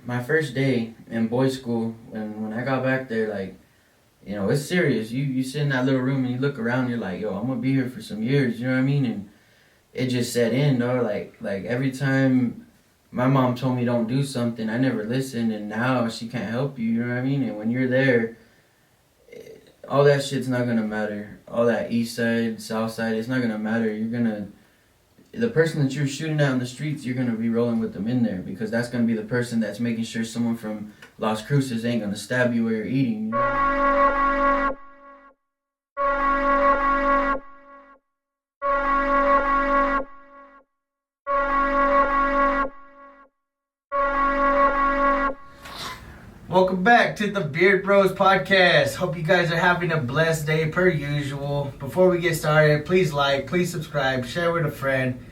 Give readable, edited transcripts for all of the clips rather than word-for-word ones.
my first day in boys' school, when I got back there, like, it's serious. You sit in that little room and you look around, you're like, yo, I'm gonna be here for some years, you know what I mean? And it just set in, though. Like every time my mom told me don't do something, I never listened, and now she can't help you, you know what I mean? And when you're there, all that shit's not gonna matter. All that east side, south side, it's not gonna matter. The person that you're shooting at on the streets, you're gonna be rolling with them in there, because that's gonna be the person that's making sure someone from Las Cruces ain't gonna stab you where you're eating. Welcome back to the Beard Bros podcast. Hope you guys are having a blessed day per usual. Before we get started, please like, please subscribe, share with a friend.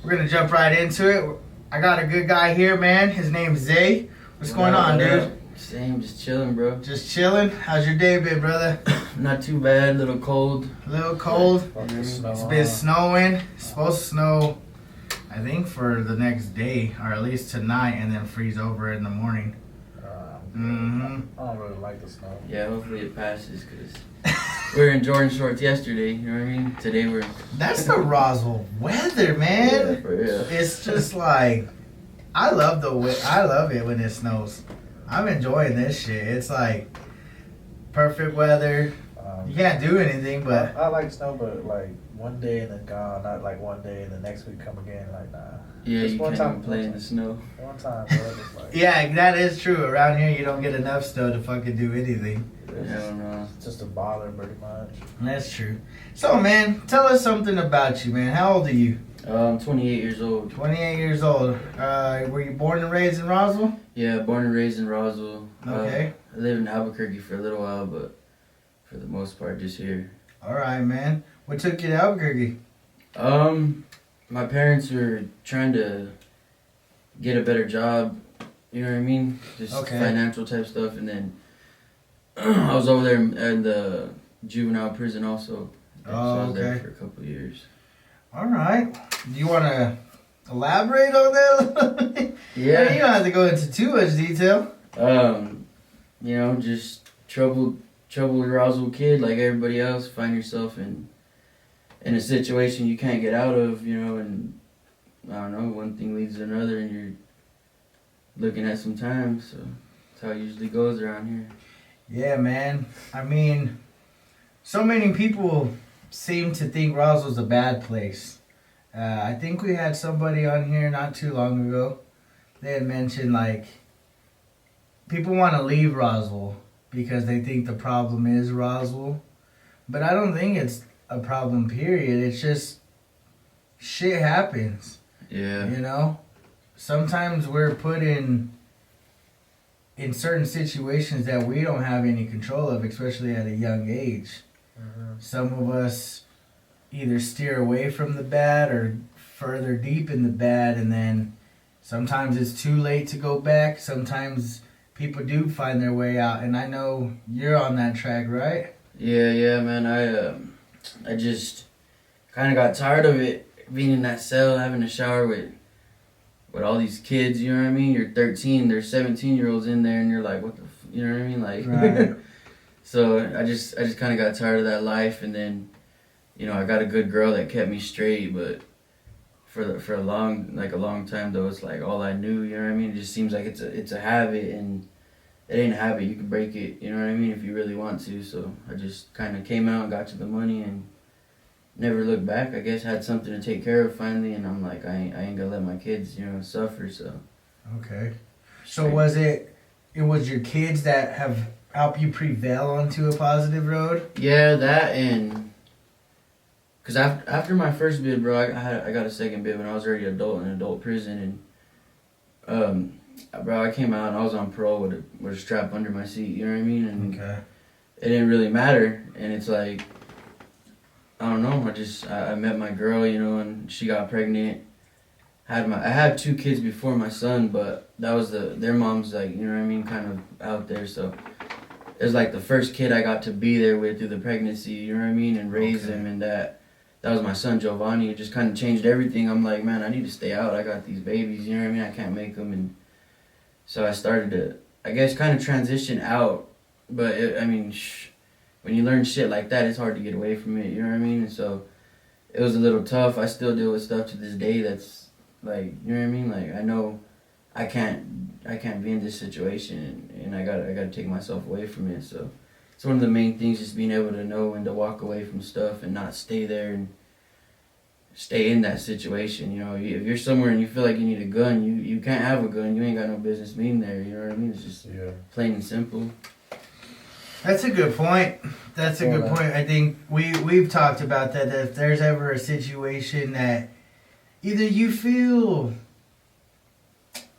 We're gonna jump right into it. I got a good guy here, man. His name's Zay. What's going on, dude? Same, just chilling, bro. Just chilling. How's your day been, brother? Not too bad, a little cold. A little cold. It's been snowing. It's supposed to snow, I think, for the next day, or at least tonight, and then freeze over in the morning. I don't really like the snow. Yeah, hopefully it passes, because we were in Jordan shorts yesterday, you know what I mean? Today we're... That's the Roswell weather, man. Yeah, for real. It's just like, I love it when it snows. I'm enjoying this shit. It's like perfect weather. You can't do anything, but I like snow, but like one day and then gone. Not like one day and the next week come again. Like nah. Yeah, Just you one can't time- even play in the snow. One time, bro. It's like, yeah, that is true. Around here, you don't get enough snow to fucking do anything. Hell no. It's just a bother, pretty much. That's true. So, man, tell us something about you, man. How old are you? I'm 28 years old. 28 years old. Were you born and raised in Roswell? Yeah, born and raised in Roswell. Okay. I lived in Albuquerque for a little while, but for the most part, just here. All right, man. What took you to Albuquerque? My parents were trying to get a better job, you know what I mean? Just Okay. financial type stuff, and then I was over there in the juvenile prison also. So I was there okay. for a couple of years. All right. Do you want to elaborate on that a little bit? Yeah. You don't have to go into too much detail. Just troubled Roswell kid like everybody else. Find yourself in a situation you can't get out of, and I don't know, one thing leads to another, and you're looking at some time. So that's how it usually goes around here. Yeah, man. I mean, so many people seem to think Roswell's a bad place. I think we had somebody on here not too long ago. They had mentioned, like, people want to leave Roswell because they think the problem is Roswell. But I don't think it's a problem, period. It's just shit happens. Yeah. Sometimes we're put in certain situations that we don't have any control of, especially at a young age. Mm-hmm. Some of us either steer away from the bad or further deep in the bad, and then sometimes it's too late to go back. Sometimes people do find their way out, and I know you're on that track, right? Yeah, man. I just kind of got tired of it, being in that cell, having to shower with all these kids, you know what I mean? You're 13, there's 17-year-olds in there, and you're like, what the you know what I mean? Like, Right. So I just kind of got tired of that life, and then, I got a good girl that kept me straight, but for a long time though, it's like all I knew, you know what I mean? It just seems like it's a habit, and it ain't a habit. You can break it, you know what I mean, if you really want to. So I just kind of came out and got to the money and never looked back. I guess had something to take care of finally, and I'm like, I ain't gonna let my kids, suffer. So Okay. So was it was your kids that have helped you prevail onto a positive road? Yeah, that, and because after my first bid, bro, I got a second bid when I was already adult in adult prison, and bro, I came out and I was on parole with a strap under my seat, you know what I mean? And Okay. it didn't really matter, and it's like, I don't know, I met my girl, and she got pregnant. I had 2 kids before my son, but that was their mom's, like, you know what I mean, kind of out there, so it was like the first kid I got to be there with through the pregnancy, you know what I mean, and raise him, and that was my son Giovanni. It just kind of changed everything. I'm like, man, I need to stay out. I got these babies, you know what I mean, I can't make them, and So I started to, I guess, kind of transition out. But when you learn shit like that, it's hard to get away from it. You know what I mean? And so it was a little tough. I still deal with stuff to this day that's like, you know what I mean? Like I know I can't be in this situation, and I gotta take myself away from it. So it's one of the main things, just being able to know when to walk away from stuff and not stay there and stay in that situation. You know, if you're somewhere and you feel like you need a gun, you can't have a gun. You ain't got no business being there. You know what I mean? It's just plain and simple. That's a good point. That's a good point. I think we've talked about that if there's ever a situation that either you feel,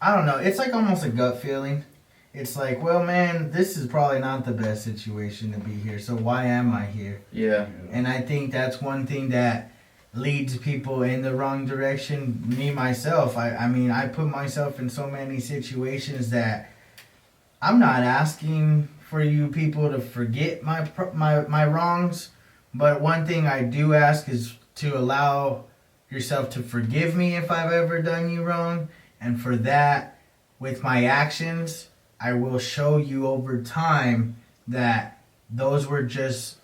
I don't know, it's like almost a gut feeling. It's like, well, man, this is probably not the best situation to be here, so why am I here? Yeah. And I think that's one thing that leads people in the wrong direction. Me, myself, I mean, I put myself in so many situations that I'm not asking for you people to forget my wrongs, but one thing I do ask is to allow yourself to forgive me if I've ever done you wrong, and for that, with my actions, I will show you over time that those were just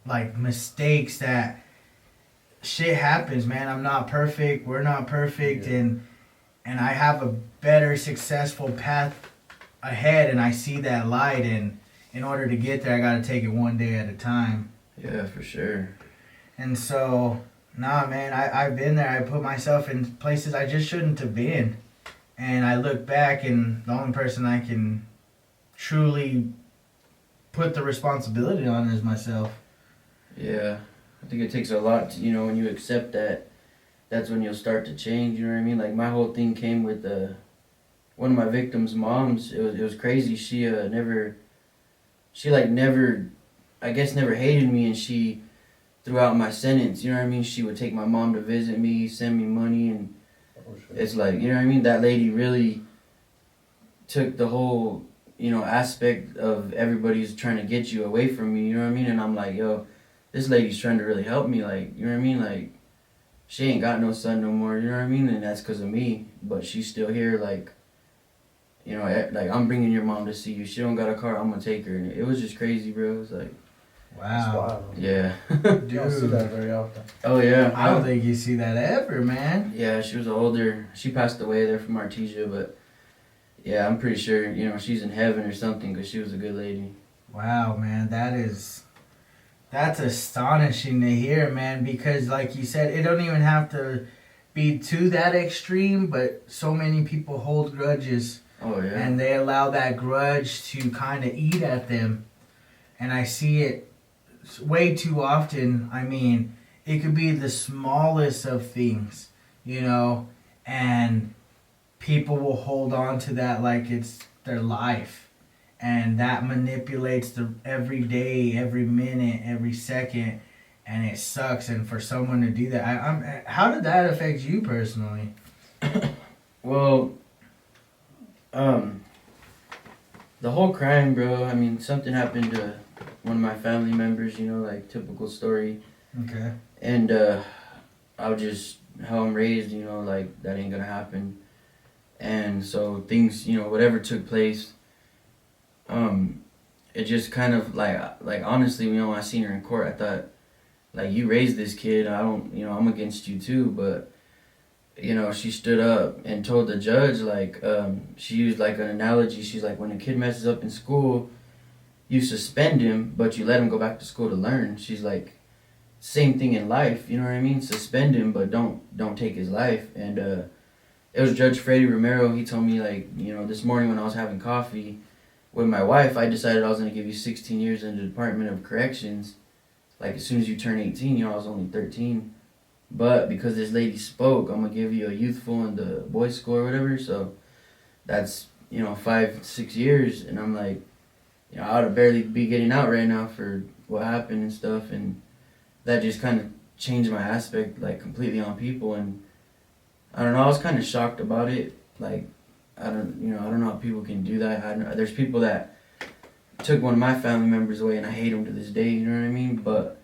like mistakes, that shit happens, man. I'm not perfect, we're not perfect, and I have a better successful path ahead, and I see that light, and in order to get there I gotta take it one day at a time. Yeah, for sure. And so, nah, man, I've been there. I put myself in places I just shouldn't have been. And I look back, and the only person I can truly put the responsibility on is myself. Yeah. I think it takes a lot to, when you accept that, that's when you'll start to change, you know what I mean? Like my whole thing came with one of my victims' moms. It was crazy. She never hated me, and she, throughout my sentence, you know what I mean, she would take my mom to visit me, send me money, and it's like, you know what I mean, that lady really took the whole, aspect of everybody's trying to get you away from me, you know what I mean? And I'm like, yo, this lady's trying to really help me, like, you know what I mean? Like, she ain't got no son no more, you know what I mean? And that's because of me, but she's still here, like, like, I'm bringing your mom to see you. She don't got a car, I'm gonna take her. And it was just crazy, bro. It was like, wow. Yeah. You don't see that very often. Oh, yeah. I don't think you see that ever, man. Yeah, she was she passed away there from Artesia, but yeah, I'm pretty sure, she's in heaven or something because she was a good lady. Wow, man, that's astonishing to hear, man, because like you said, it don't even have to be to that extreme, but so many people hold grudges. Oh, yeah. And they allow that grudge to kind of eat at them. And I see it way too often. I mean, it could be the smallest of things, and people will hold on to that like it's their life. And that manipulates the every day, every minute, every second, and it sucks. And for someone to do that, how did that affect you personally? Well, the whole crime, bro, I mean, something happened to one of my family members, like typical story. Okay. And I was just, how I'm raised, like that ain't gonna happen. And so things, whatever took place, it just kind of like honestly, when I seen her in court, I thought, like, you raised this kid, I'm against you too, but she stood up and told the judge, like, she used like an analogy. She's like, when a kid messes up in school, you suspend him, but you let him go back to school to learn. She's like, same thing in life, you know what I mean? Suspend him, but don't take his life. And it was Judge Freddie Romero. He told me, like, this morning when I was having coffee with my wife, I decided I was going to give you 16 years in the Department of Corrections. Like, as soon as you turn 18, I was only 13. But because this lady spoke, I'm going to give you a youthful in the boys' school or whatever. So that's, 5-6 years. And I'm like, I ought to barely be getting out right now for what happened and stuff. And that just kind of changed my aspect, like, completely on people. And I don't know, I was kind of shocked about it. Like, I don't know how people can do that. There's people that took one of my family members away, and I hate them to this day, you know what I mean? But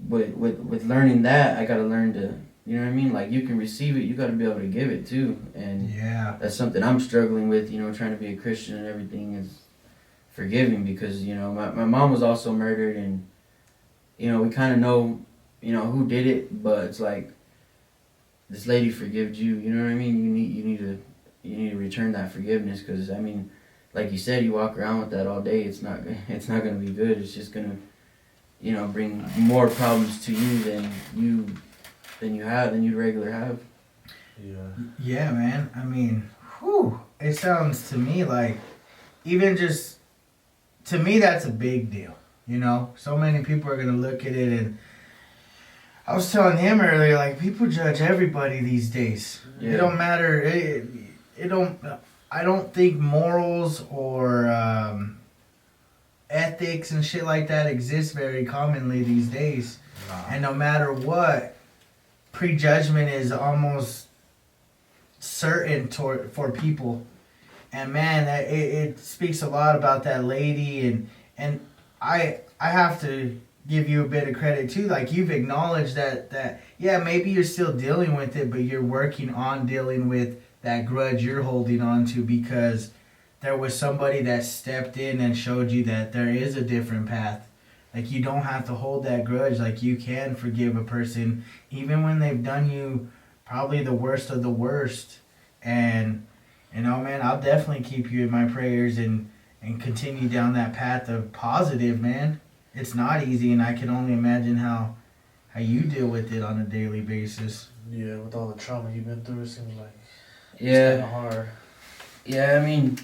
with learning that, I got to learn to, You know what I mean? Like, you can receive it, you got to be able to give it too. And Yeah. that's something I'm struggling with, you know, trying to be a Christian and everything is forgiving because, you know, my mom was also murdered and, you know, we kind of know, you know, who did it, but it's like, this lady forgived you, you know what I mean? You need to return that forgiveness because, I mean, like you said, you walk around with that all day, it's not going to be good. It's just going to, you know, bring more problems to you than you regular have. Yeah. Yeah, man. I mean, whew. It sounds to me like, even just, to me, that's a big deal. You know, so many people are going to look at it, and I was telling him earlier, like, people judge everybody these days. Yeah. It don't matter. I don't think morals or ethics and shit like that exist very commonly these days. Nah. And no matter what, prejudgment is almost certain for people. And man, it speaks a lot about that lady, and I have to give you a bit of credit too. Like, you've acknowledged that yeah, maybe you're still dealing with it, but you're working on dealing with that grudge you're holding on to because there was somebody that stepped in and showed you that there is a different path. Like, you don't have to hold that grudge. Like, you can forgive a person even when they've done you probably the worst of the worst. And you know, man, I'll definitely keep you in my prayers and continue down that path of positive, man. It's not easy, and I can only imagine how you deal with it on a daily basis. Yeah, with all the trauma you've been through, it seems like Yeah. it's kind of hard. Yeah, I mean,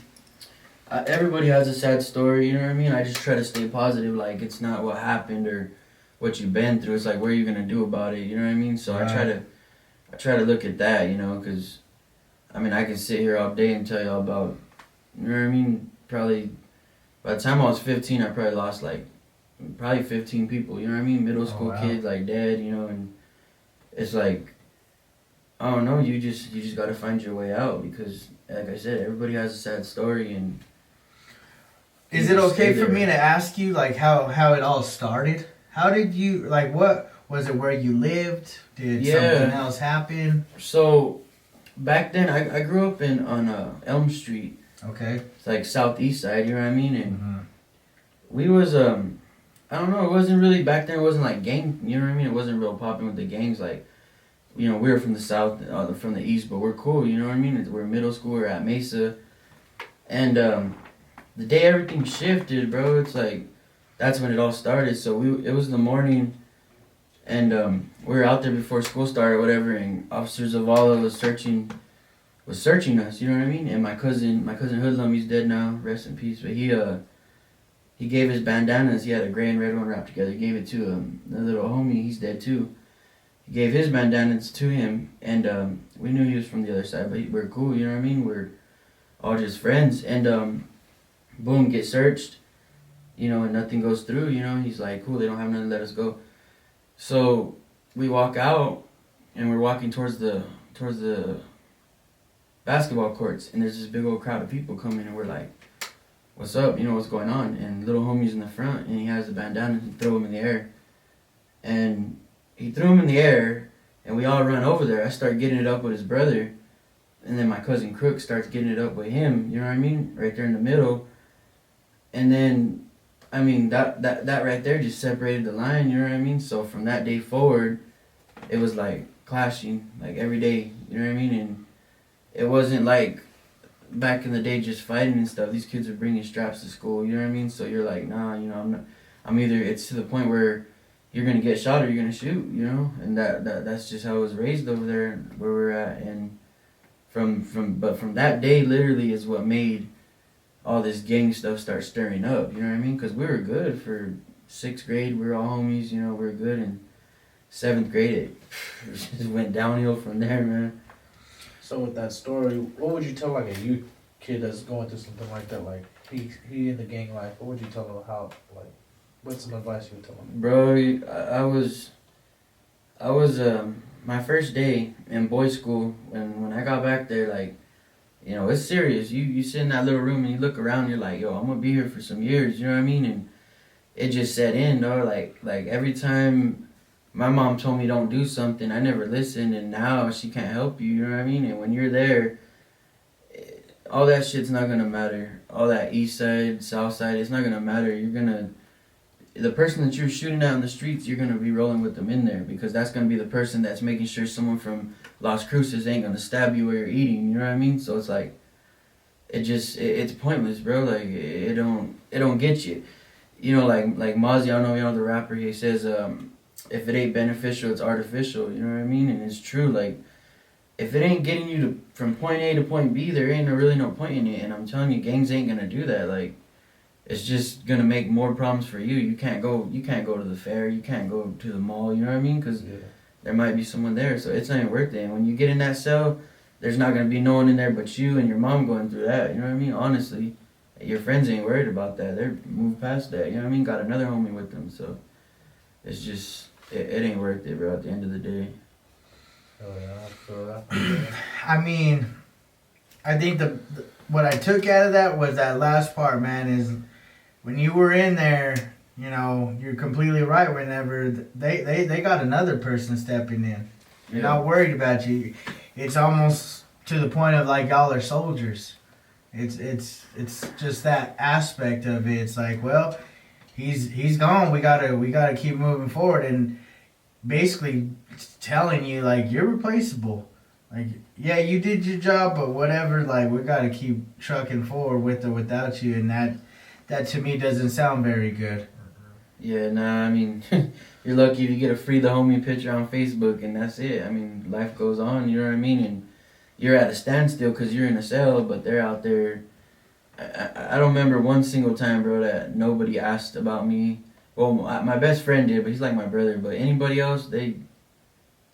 everybody has a sad story, you know what I mean? I just try to stay positive, like, it's not what happened or what you've been through, it's like, what are you going to do about it, you know what I mean? So Right. I try to look at that, you know, because, I mean, I can sit here all day and tell y'all about, you know what I mean? Probably, by the time I was 15, I probably lost, like, probably 15 people, you know what I mean? Middle school wow. kids, like, dead, you know, and it's like, I don't know, you just got to find your way out because, like I said, everybody has a sad story and Is you it just okay stay for me there. to ask you, like, how it all started? How did you, like, what was it, where you lived? Did Yeah. something else happen? So, back then, I grew up on Elm Street. Okay. It's like southeast side, you know what I mean? And Mm-hmm. we was, I don't know, it wasn't really, back then it wasn't like gang, you know what I mean? It wasn't real popping with the gangs, like, you know, we were from the south, from the east, but we're cool, you know what I mean? We're middle school, we're at Mesa. And, the day everything shifted, bro, it's like, that's when it all started. So it was the morning, and we were out there before school started or whatever, and Officer Zavala was searching us, you know what I mean? And my cousin Hoodlum, he's dead now, rest in peace, but he gave his bandanas, he had a gray and red one wrapped together, he gave it to a little homie, he's dead too. He gave his bandanas to him, and we knew he was from the other side, but we're cool, you know what I mean? We're all just friends, and boom, get searched, you know, and nothing goes through, you know. He's like, cool, they don't have nothing, let us go. So we walk out, and we're walking towards the basketball courts, and there's this big old crowd of people coming, and we're like, what's up, you know, what's going on? And little homie's in the front, and he has the bandana and throw him in the air. And he threw him in the air, and we all run over there. I start getting it up with his brother, and then my cousin Crook starts getting it up with him, you know what I mean? Right there in the middle. And then, I mean, that right there just separated the line, you know what I mean? So from that day forward, it was like clashing, like every day, you know what I mean? And it wasn't like back in the day just fighting and stuff. These kids are bringing straps to school, you know what I mean? So you're like, nah, you know, I'm either, it's to the point where you're going to get shot or you're going to shoot, you know? And that's just how I was raised over there where we're at. And from that day literally is what made all this gang stuff start stirring up, you know what I mean? Because we were good for 6th grade, we were all homies, you know, we were good. And 7th grade, it just went downhill from there, man. So with that story, what would you tell like a youth kid that's going through something like that? Like he in the gang life. What would you tell him how? Like, what's some advice you would tell him? Bro, I was my first day in boys' school, and when I got back there, like, you know, it's serious. You sit in that little room and you look around, you're like, yo, I'm gonna be here for some years, you know what I mean? And it just set in, though. Like every time my mom told me don't do something, I never listened, and now she can't help you. You know what I mean? And when you're there, all that shit's not gonna matter. All that east side, south side, it's not gonna matter. You're gonna the person that you're shooting at in the streets, you're gonna be rolling with them in there because that's gonna be the person that's making sure someone from Las Cruces ain't gonna stab you while you're eating. You know what I mean? So it's like, it's pointless, bro. Like it don't get you. You know, like Mozzie, I know you know the rapper. He says, if it ain't beneficial, it's artificial. You know what I mean? And it's true. Like if it ain't getting you from point A to point B, there ain't really no point in it. And I'm telling you, gangs ain't gonna do that. Like it's just gonna make more problems for you. You can't go to the fair. You can't go to the mall. You know what I mean? Because there might be someone there, so it's not even worth it. And when you get in that cell, there's not gonna be no one in there but you and your mom going through that. You know what I mean? Honestly, your friends ain't worried about that. They're moved past that. You know what I mean? Got another homie with them, so it's just it ain't worth it, bro. At the end of the day. Oh yeah, I feel that. I mean, I think what I took out of that was that last part, man, is when you were in there, you know, you're completely right. Whenever they got another person stepping in, you're not worried about you. It's almost to the point of like y'all are soldiers. It's just that aspect of it. It's like, well, he's gone. We gotta keep moving forward, and basically telling you like you're replaceable. Like, yeah, you did your job, but whatever. Like, we gotta keep trucking forward with or without you, and that to me doesn't sound very good. Yeah, nah, I mean, you're lucky if you get a free the homie picture on Facebook, and that's it. I mean, life goes on, you know what I mean? And you're at a standstill because you're in a cell, but they're out there. I don't remember one single time, bro, that nobody asked about me. Well, my best friend did, but he's like my brother. But anybody else, they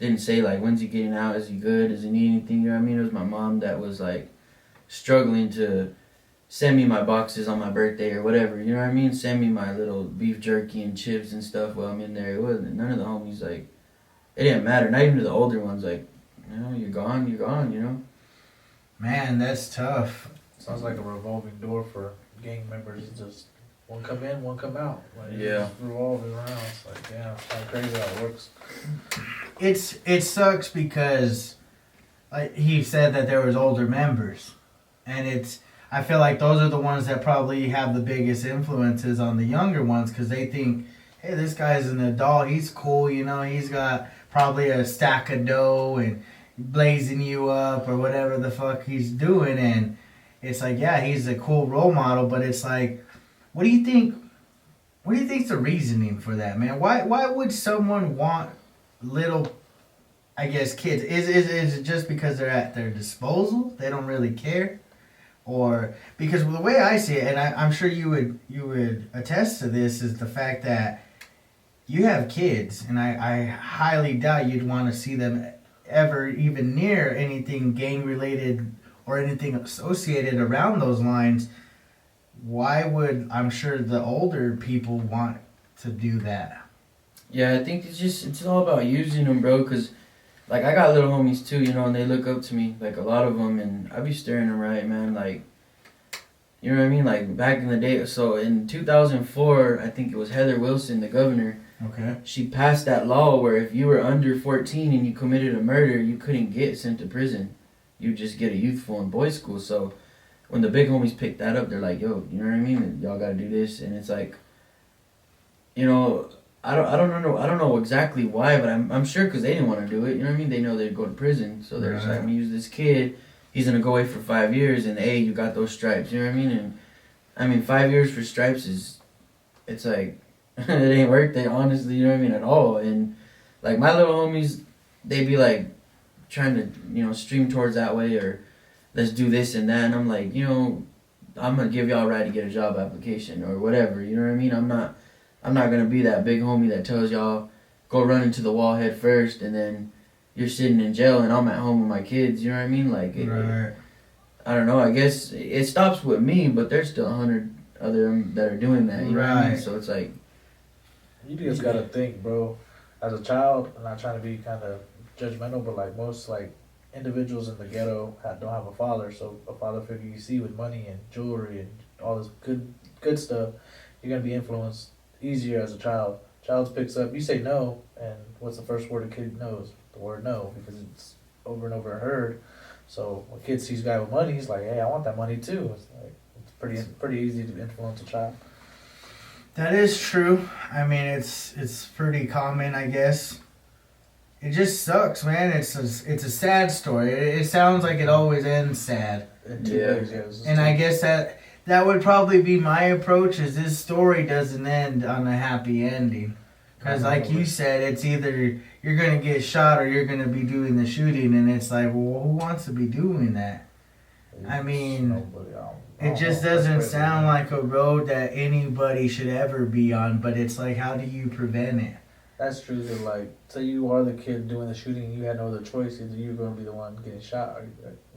didn't say, like, when's he getting out? Is he good? Does he need anything? You know what I mean? It was my mom that was, like, struggling to send me my boxes on my birthday or whatever, you know what I mean? Send me my little beef jerky and chips and stuff while I'm in there. It wasn't, none of the homies, like, it didn't matter. Not even to the older ones, like, you know, you're gone, you know? Man, that's tough. Sounds like a revolving door for gang members. It's just one come in, one come out. Like, Yeah. It's revolving around. It's like, damn, it's kind of crazy how it works. It sucks because, like he said, that there was older members, and I feel like those are the ones that probably have the biggest influences on the younger ones because they think, hey, this guy's an adult, he's cool, you know, he's got probably a stack of dough and blazing you up or whatever the fuck he's doing, and it's like, yeah, he's a cool role model, but it's like, what do you think? What do you think's the reasoning for that, man? Why would someone want little, I guess, kids? Is it just because they're at their disposal? They don't really care? Or because the way I see it, and I'm sure you would attest to this, is the fact that you have kids, and I highly doubt you'd want to see them ever even near anything gang related or anything associated around those lines. Why would, I'm sure, the older people want to do that? Yeah, I think it's all about using them, bro, because, like, I got little homies, too, you know, and they look up to me, like, a lot of them, and I be staring them right, man, like, you know what I mean? Like, back in the day, so in 2004, I think it was Heather Wilson, the governor, Okay. she passed that law where if you were under 14 and you committed a murder, you couldn't get sent to prison. You just get a youthful and boys school. So when the big homies picked that up, they're like, yo, you know what I mean? Y'all gotta do this. And it's like, you know, I don't know exactly why, but I'm sure because they didn't want to do it. You know what I mean? They know they'd go to prison. So they're just like, I'm gonna use this kid. He's gonna go away for 5 years, and hey, you got those stripes. You know what I mean? And I mean, 5 years for stripes it's like, it ain't worth it, honestly, you know what I mean, at all. And like my little homies, they be like trying to, you know, stream towards that way, or let's do this and that. And I'm like, you know, I'm gonna give y'all a right to get a job application or whatever. You know what I mean? I'm not gonna be that big homie that tells y'all go run into the wall head first, and then you're sitting in jail and I'm at home with my kids. You know what I mean? Like, Right. I don't know. I guess it stops with me, but there's still 100 other that are doing that. You know what I mean? Right. So it's like, You just gotta think, bro. As a child, I'm not trying to be kind of judgmental, but like most like individuals in the ghetto don't have a father, so a father figure you see with money and jewelry and all this good stuff, you're gonna be influenced easier as a child. Child picks up, you say no, and what's the first word a kid knows? The word no, because it's over and over heard. So when a kid sees a guy with money, he's like, hey, I want that money too. It's like it's pretty easy to influence a child. That is true. I mean, it's pretty common, I guess. It just sucks, man. It's a sad story. It sounds like it always ends sad. In two Yeah. ways, yeah. It was just And two- I guess that would probably be my approach. Is this story doesn't end on a happy ending? Because like you said, it's either you're gonna get shot or you're gonna be doing the shooting, and it's like, well, who wants to be doing that? I mean, Nobody, I It don't just know. That's doesn't crazy. sound like a road that anybody should ever be on. But it's like, how do you prevent it? That's true. Cause like, say you are the kid doing the shooting, you had no other choice. Either you're going to be the one getting shot, or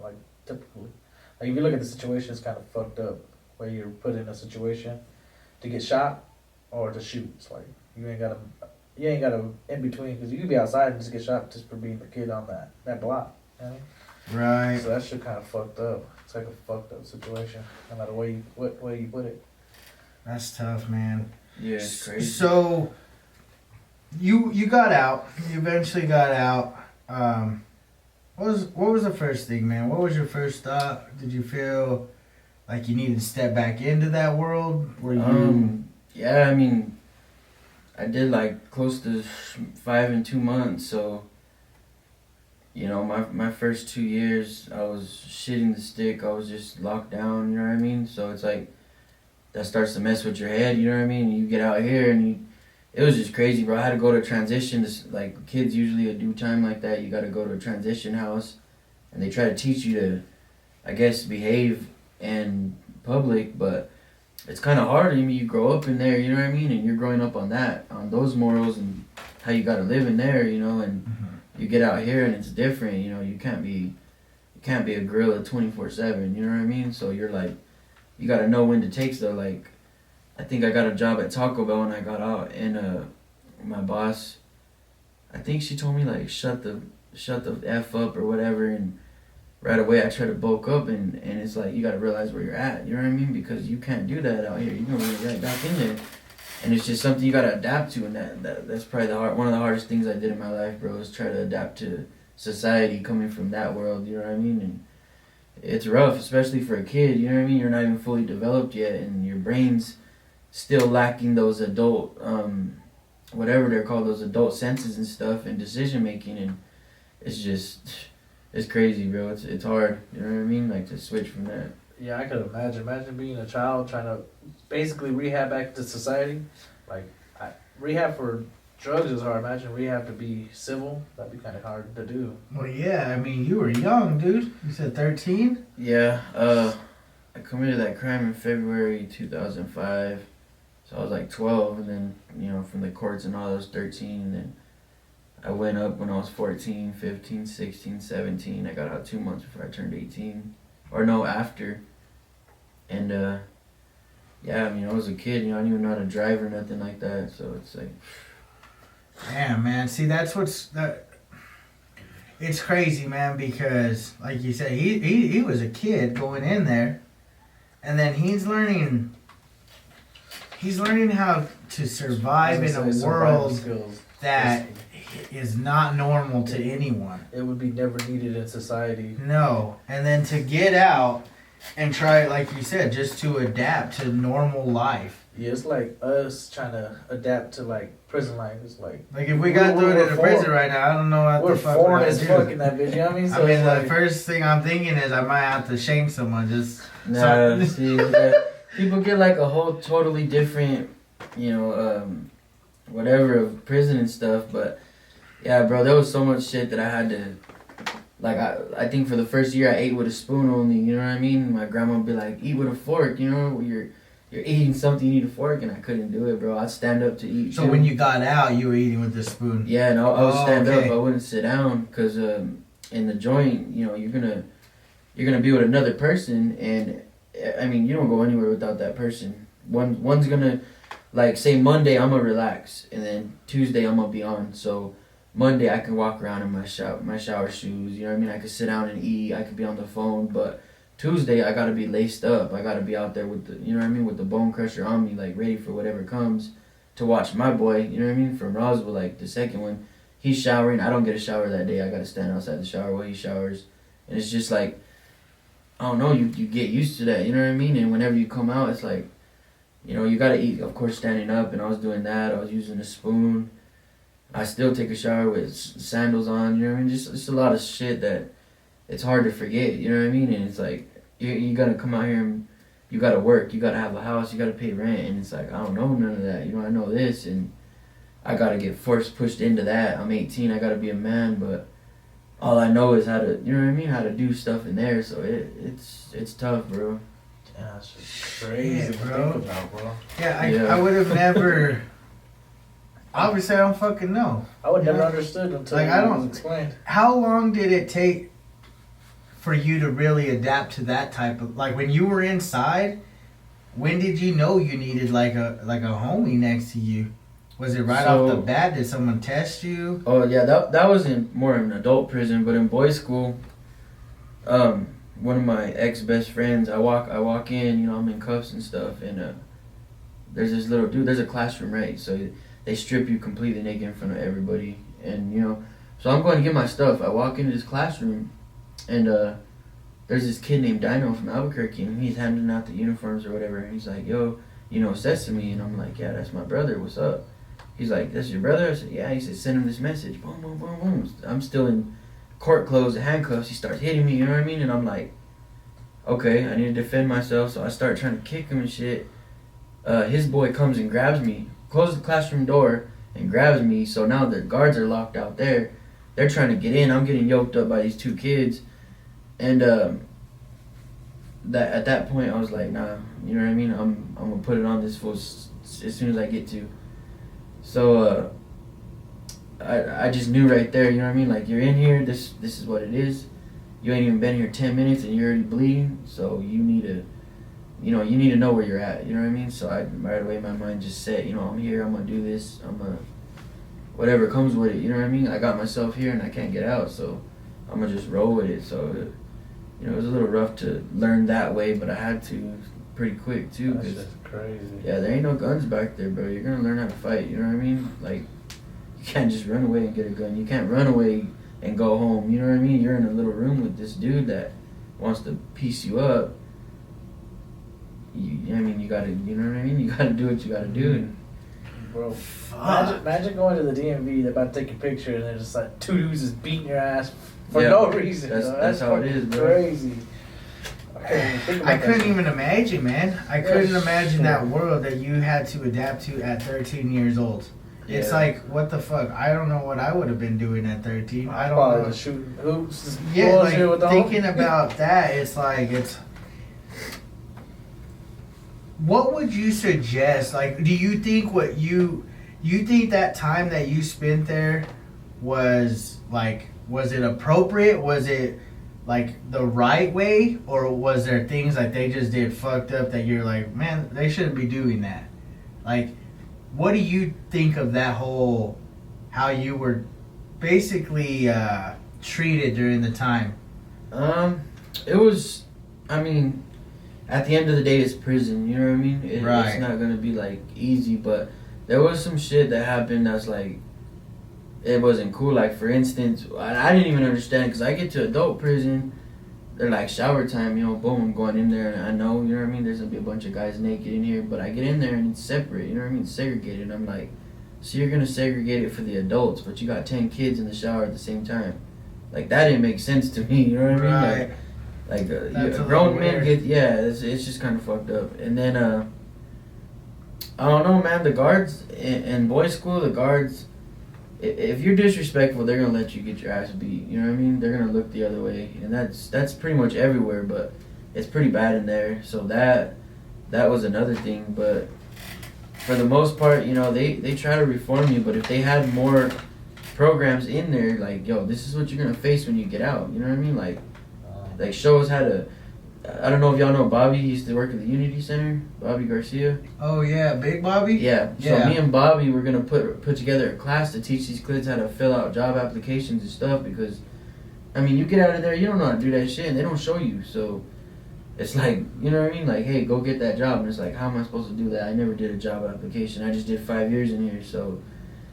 like typically, like if you look at the situation, it's kind of fucked up. Where you're put in a situation to get shot or to shoot. It's like you ain't got a in between. Cause you could be outside and just get shot just for being the kid on that block. You know what I mean? Right. So that shit kind of fucked up. It's like a fucked up situation, no matter what way you put it. That's tough, man. Yeah, it's crazy. So, you got out. You eventually got out. What was the first thing, man? What was your first thought? Did you feel like you needed to step back into that world? Were you? Yeah, I mean, I did like close to 5 and 2 months, so you know, my first 2 years I was shitting the stick. I was just locked down, you know what I mean? So it's like that starts to mess with your head, you know what I mean? You get out here and it was just crazy, bro. I had to go to transition. Like kids usually do time like that. You got to go to a transition house, and they try to teach you to, I guess, behave in public, but it's kind of hard. I mean, you grow up in there, you know what I mean, and you're growing up on those morals and how you got to live in there, you know, and you get out here and it's different, you know. You can't be a gorilla 24/7, you know what I mean? So you're like, you got to know when to take stuff. Like, I think I got a job at Taco Bell when I got out, and my boss, I think she told me like shut the f up or whatever, and right away I tried to bulk up, and it's like you got to realize where you're at, you know what I mean? Because you can't do that out here. You're gonna be right back in there, and it's just something you got to adapt to, and that's probably one of the hardest things I did in my life, bro, is try to adapt to society coming from that world, you know what I mean? And it's rough, especially for a kid, you know what I mean? You're not even fully developed yet, and your brain's still lacking those adult, whatever they're called, those adult senses and stuff, and decision making, and it's crazy, bro. It's hard, you know what I mean? Like to switch from that. Yeah, I could imagine. Imagine being a child trying to basically rehab back to society. Like, rehab for drugs is hard. Imagine rehab to be civil. That'd be kind of hard to do. Well, yeah. I mean, you were young, dude. You said 13. Yeah, I committed that crime in February 2005. So I was like 12, and then, you know, from the courts and all, I was 13, and then I went up when I was 14, 15, 16, 17. I got out 2 months before I turned 18. Or no, after. And, yeah, I mean, I was a kid, you know, I didn't even know how to drive or nothing like that, so it's like... Yeah, man. See, that's it's crazy, man, because like you said, he was a kid going in there, and then he's learning how to survive in a world skills. that is not normal to anyone. It would be never needed in society. No. And then to get out and try, like you said, just to adapt to normal life. Yeah, it's like us trying to adapt to like prison life. It's like Like if we got thrown we're in a foreign. prison right now, I don't know what we're the fuck foreign we're as gonna fuck do. in that bitch. You know what I mean? So I mean, it's the like, first thing I'm thinking is I might have to shank someone. Just Nah, see, people get like a whole totally different, you know, whatever of prison and stuff. But yeah, bro, there was so much shit that I had to, like, I think for the first year I ate with a spoon only. You know what I mean? My grandma would be like, eat with a fork. You know, you're eating something, you need a fork, and I couldn't do it, bro. I'd stand up to eat. so too. when you got out, you were eating with the spoon. Yeah, no, I would stand okay. up. I wouldn't sit down because in the joint, you know, you're gonna be with another person, and I mean, you don't go anywhere without that person. One's gonna, like, say Monday I'm gonna relax, and then Tuesday I'm gonna be on. So Monday I can walk around in my shower shoes. You know what I mean? I could sit down and eat. I could be on the phone, but Tuesday I gotta be laced up. I gotta be out there with the, you know what I mean, with the bone crusher on me, like ready for whatever comes. to watch my boy, you know what I mean, from Roswell, like the second one. He's showering. I don't get a shower that day. I gotta stand outside the shower while he showers. And it's just like, I don't know, you get used to that, you know what I mean? And whenever you come out, it's like, you know, you gotta eat, of course, standing up. And I was doing that. I was using a spoon. I still take a shower with sandals on, you know what I mean? Just a lot of shit that it's hard to forget, you know what I mean? And it's like, you gotta come out here and you gotta work. You gotta have a house. You gotta pay rent. And it's like, I don't know none of that. You know, I know this. And I gotta get pushed into that. I'm 18, I gotta be a man, but all I know is how to, you know what I mean, how to do stuff in there. So it's tough, bro. Yeah, that's just crazy Yeah, to bro. think about, bro. I would have never. Obviously, I don't fucking know. I would never Yeah. understood until Like, it I was don't- explained. How long did it take for you to really adapt to that type of, like, when you were inside? When did you know you needed like a homie next to you? Was it right off the So- bat? Did someone test you? Oh yeah, that was in more in adult prison, but in boys' school, one of my ex best friends, I walk in, you know, I'm in cuffs and stuff, and there's this little dude. There's a classroom, right? So they strip you completely naked in front of everybody, and you know, so I'm going to get my stuff. I walk into this classroom, and there's this kid named Dino from Albuquerque, and he's handing out the uniforms or whatever, and he's like, "Yo, you know Sesame," and I'm like, "Yeah, that's my brother. What's up?" He's like, "That's your brother?" I said, "Yeah." He said, "Send him this message." Boom, boom, boom, boom. I'm still in court clothes and handcuffs. He starts hitting me, you know what I mean? And I'm like, okay, I need to defend myself. So I start trying to kick him and shit. His boy comes and grabs me, closes the classroom door and grabs me. So now the guards are locked out there. They're trying to get in. I'm getting yoked up by these two kids. And that at that point, I was like, nah, you know what I mean? I'm going to put it on this fool as soon as I get to. So I just knew right there, you know what I mean? Like, you're in here, this is what it is. You ain't even been here 10 minutes and you're already bleeding, so you need to know where you're at, you know what I mean? So right away my mind just set, you know, I'm here, I'm gonna do this, whatever comes with it, you know what I mean? I got myself here and I can't get out, so I'm gonna just roll with it. So, you know, it was a little rough to learn that way, but I had to pretty quick too, That's because just crazy. yeah, there ain't no guns back there, bro. You're gonna learn how to fight, you know what I mean? Like, you can't just run away and get a gun. You can't run away and go home, you know what I mean? You're in a little room with this dude that wants to piece you up. You gotta, you know what I mean? You gotta do what you gotta do. And Bro, Fuck. imagine going to the DMV, they're about to take a picture, and they're just like, two dudes is beating your ass for Yeah, no reason. that's- dog. that's how it is, fucking bro. Crazy. I couldn't even think about I that couldn't shit. even imagine, man. I Yeah, couldn't imagine shit. that world that you had to adapt to at 13 years old. It's Yeah. like, what the fuck? I don't know what I would have been doing at 13. I don't Probably know. just shooting hoops. Just Yeah, bullshit with the like thinking homies. about that, it's like it's. What would you suggest? Like, do you think you think that time that you spent there was like, was it appropriate? Was it like the right way, or was there things like they just did fucked up that you're like, man, they shouldn't be doing that? Like, what do you think of that whole, how you were basically treated during the time? it was, I mean, at the end of the day, it's prison, you know what I mean? Right. It's not gonna be, like, easy, but there was some shit that happened that's, like, it wasn't cool. Like, for instance, I didn't even understand, because I get to adult prison, they're like, shower time, you know, boom, I'm going in there, and I know, you know what I mean, there's gonna be a bunch of guys naked in here, but I get in there, and it's separate, you know what I mean, segregated, and I'm like, so you're gonna segregate it for the adults, but you got 10 kids in the shower at the same time. Like, that didn't make sense to me, you know what I mean? Right. Like That's a grown little men weird. get, yeah, it's just kind of fucked up. And then, I don't know, man, the guards, in boys' school, the guards, if you're disrespectful, they're gonna let you get your ass beat. You know what I mean? They're gonna look the other way, and that's pretty much everywhere. But it's pretty bad in there. So that was another thing. But for the most part, you know, they try to reform you. But if they had more programs in there, like, yo, this is what you're gonna face when you get out. You know what I mean? Like show us how to. I don't know if y'all know Bobby. He used to work at the Unity Center. Bobby Garcia. Oh yeah, Big Bobby. Yeah. So Yeah. me and Bobby were gonna put together a class to teach these kids how to fill out job applications and stuff, because, I mean, you get out of there, you don't know how to do that shit, and they don't show you. So it's like, you know what I mean? Like, hey, go get that job. And it's like, how am I supposed to do that? I never did a job application. I just did 5 years in here. So